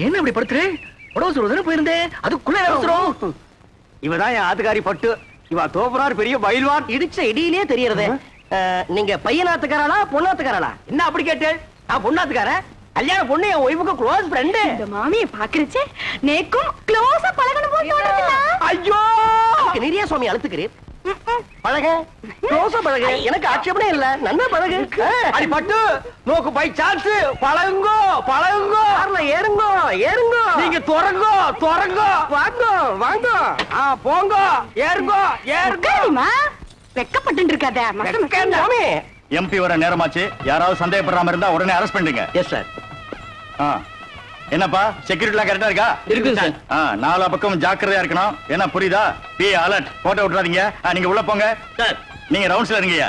B: என்ன இப்படி படுத்துரு? உடவு சொல்றதுன்னு போயிருந்தேன், அதுக்குள்ள அவசரம்.
F: இவதான் என் ஆத்துக்காரி பட்டு. இவ தோப்புறார் பெரிய பயில்வான்.
B: இடிச்ச இடியிலே தெரியறது. நீங்க பையனாத்துக்காரா பொண்ணாத்துக்காரா?
F: என்ன அப்படி கேட்டு? நான் பொண்ணாத்துக்காரன். கல்யாண பொண்ணு என் ஒய்ஃபுக்கு க்ளோஸ் ஃப்ரெண்டு.
E: இந்த மாமியை பாக்குறச்சே நேக்கும் க்ளோஸா பழகணும் போல தோணுதுல.
F: ஐயோ
B: நிறைய சுவாமி அழுத்துக்கிறேன். பழக க்ளோஸா பழக, எனக்கு ஆட்சேபனே இல்ல. நன்னா பழகு.
F: அடி பட்டு நோக்கு பை சான்ஸ். பழகுங்கோ பழகுங்கோ.
B: கார்ல ஏறுங்கோ ஏறுங்கோ.
F: நீங்க துறங்கோ துறங்கோ.
B: வாங்கோ வாங்கோ.
F: போங்கோ ஏறுங்கோ ஏறுங்கோ.
E: வெக்கப்பட்டு இருக்காத.
B: சுவாமி
J: எம்பி வர நேரமாச்சு. யாராவது சந்தேகப்படுறாம இருந்தா உடனே அரெஸ்ட் பண்ணுங்க.
B: Yes sir.
J: என்னப்பா செக்யூரிட்டி எல்லாம் கரெக்டா இருக்கா?
B: இருக்கு சார்.
J: நாலா பக்கம் ஜாக்கிரதையா இருக்கணும். என்ன புரியுதா? Be alert. போட்டோ விட்டுறாதீங்க. நீங்க உள்ள போங்க சார். நீங்க ரவுண்ட்ஸ்ல இருங்கய்யா.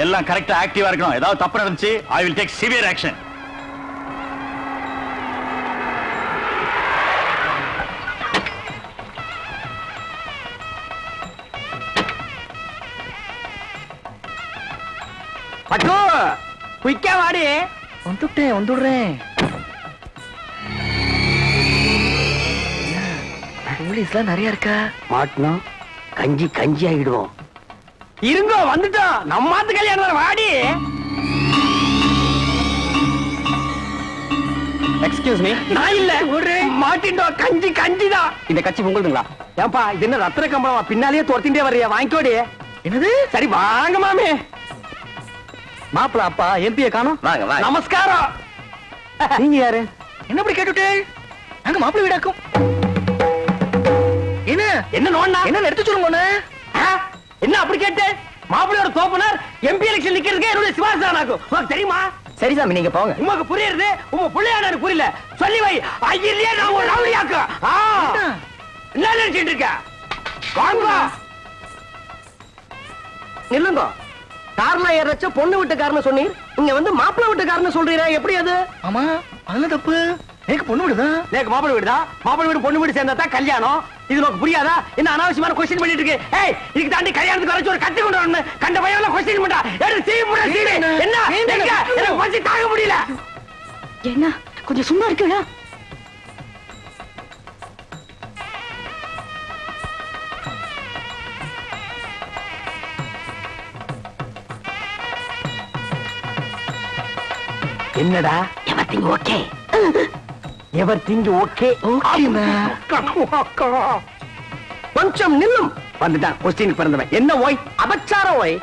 J: எல்லாம் கரெக்டா ஆக்டிவா இருக்கணும். ஏதாவது தப்பு நடந்துச்சு I will take severe action.
F: பட்டு குயிக்கா வாடி.
B: வந்துடுறேன். போலீஸ்லாம் நிறைய இருக்கா?
F: மாட்டினா கஞ்சி கஞ்சி ஆகிடுவோம். இருங்கோ வந்துட்டோம். நம்ம மாத்து கல்யாணம் வாடி.
B: Excuse me.
F: நான் இல்ல ஒரு மாட்டிண்டோம். கஞ்சி கஞ்சிதான். இந்த கட்சி உங்களுதுங்களா? ஏன்பா இது என்ன ரத்ன கம்பளமா பின்னாலேயே துரத்திட்டே வர்றியா? வாங்கிக்கோடி.
B: என்னது?
F: சரி வாங்க மாமே.
B: மாப்பிள அப்பா எம்பியை காணோம். வாங்க வாங்க.
F: நமஸ்காரம்.
B: நீங்க யாரு? என்ன இப்படி கேட்டுட்டே? நாங்க மாப்பிள வீடாக்கும். என்ன
F: என்ன நோண்டா?
B: என்ன எடுத்து சொல்லுங்க.
F: என்ன அப்படி கேட்டு? மாப்பிள்ளையோட தோப்பனார் எம்பி எலெக்ஷன் நிக்கிறதுக்கு என்னுடைய சிவாசானாக்கும். உனக்கு தெரியுமா?
B: சரி சாமி நீங்க போங்க.
F: உமக்கு புரியுது, உங்க பிள்ளையான எனக்கு புரியல. சொல்லி வை. ஐயிலே நான் ஒரு ரவுடியாக்கு. என்ன நினைச்சிட்டு இருக்க? வாங்க.
B: நில்லுங்க. கார்ல ஏறச்ச பொண்ணு வீட்டுக்காரன்னு சொன்னீர், இங்க வந்து மாப்பிள்ளை வீட்டுக்காரன்னு சொல்றீரா? எப்படி அது? ஆமா அதுல தப்பு. எனக்கு பொண்ணு வீடுதான்.
F: எனக்கு மாப்பிள்ளை வீடுதான். மாப்பிள்ளை வீடு பொண்ணு வீடு சேர்ந்தா தான் கல்யாணம். இது உனக்கு புரியாதா? என்ன அனாவசியமான கொஸ்டின் பண்ணிட்டு இருக்கு? ஏய் இதுக்கு தாண்டி கல்யாணத்துக்கு வரைச்சு ஒரு கட்டி கொண்டு வரணும். கண்ட பையன் கொஸ்டின் பண்ணா எடுத்து சீ புற சீடு. என்ன எனக்கு பசி தாங்க முடியல.
E: என்ன கொஞ்சம் சும்மா இருக்குடா.
F: என்னடா? Everything okay. Everything okay.
B: கொஞ்சம் நில்லும்.
F: வந்துட்டான் கொஸ்டின் பிறந்தவன். என்ன ஓய்?
B: அபச்சாரம் ஓய்.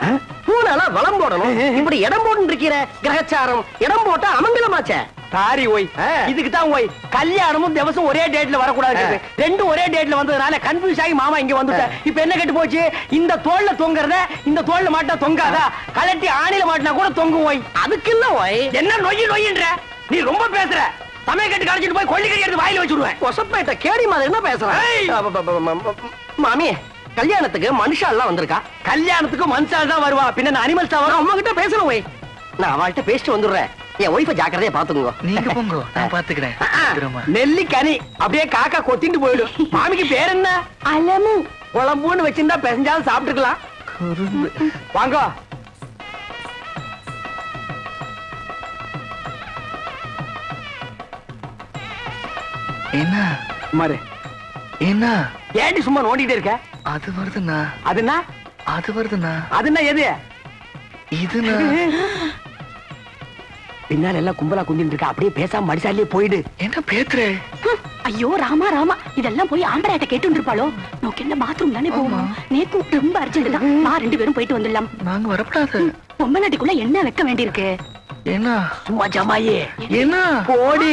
B: பூனால வளம் போடணும். இப்படி இடம் போட்டு இருக்கிற கிரகச்சாரம். இடம் போட்டா அமங்கலமாச்சே.
F: சாரி ஓய். இதுக்கு தான் ஓய் கல்யாணமும் திவசம் ஒரே டேட்ல வரக்கூடாது. ரெண்டும் ஒரே டேட்ல வந்ததுனால கன்ஃபியூஸ் ஆகி மாமா இங்க வந்துட்டேன். இப்ப என்ன கெட்டு போச்சு? இந்த தோல்ல தொங்கறத இந்த தோல்ல மாட்டா தொங்காதா? கலட்டி ஆணில மாட்டினா கூட தொங்கும் ஓய்.
B: அதுக்கு இல்ல ஓய்.
F: என்ன நொய்யி நொய்யின்ற? நீ ரொம்ப பேசுற. சமய கட்டு கழிச்சிட்டு போய் கொள்ளி கறி எடுத்து வாயில வச்சுடுவேன்.
B: கொசப்பேட்ட கேடி மாதிரி என்ன பேசுறேன்? மாமி கல்யாணத்துக்கு மனுஷா எல்லாம் வந்திருக்கா?
F: கல்யாணத்துக்கு மனுஷால் தான் வருவா. பின்ன அனிமல்ஸா வரும்.
B: அம்மா கிட்ட பேசுறேன் ஓய். நான் அவள்கிட்ட பேசிட்டு வந்துடுறேன். என் ஒய்ஃபை ஜாக்கிரதையா பாத்துக்கோங்க.
I: நீங்க போங்க, நான் பாத்துக்கிறேன்.
F: நெல்லி கனி அப்படியே காக்கா கொத்திட்டு போயிடும். மாமிக்கு பேர் என்ன?
E: அலமு.
F: குழம்புன்னு வச்சிருந்தா பெஞ்சாலும் சாப்பிட்டுக்கலாம். வாங்க.
I: என்ன
F: மாரு
I: என்ன
F: ஏண்டி சும்மா நோண்டிட்டே இருக்க?
I: அது வருதுண்ணா.
F: அதுனா?
I: அது வருதுண்ணா.
F: அதுனா எது?
I: இதுண்ணா.
F: பின்னால எல்லாம் கும்பலா குந்திட்டு இருக்க. அப்படியே பேசாம மடிசாலியே போயிடு.
I: என்ன பேத்துற?
E: ஐயோ ராமா ராமா இதெல்லாம் போய் ஆம்பளையாட்ட கேட்டு இருப்பாளோ நோக்கு என்ன பாத்ரூம் தானே போகணும் நேக்கும் ரொம்ப அர்ஜென்ட் தான் நான் 2 பேரும் போயிட்டு வந்துடலாம்.
K: நாங்க வரப்படாது.
E: பொம்மநாட்டிக்குள்ள என்ன வைக்க வேண்டியிருக்கு?
K: என்ன
D: சும்மா ஜமாயே
K: என்ன
D: போடி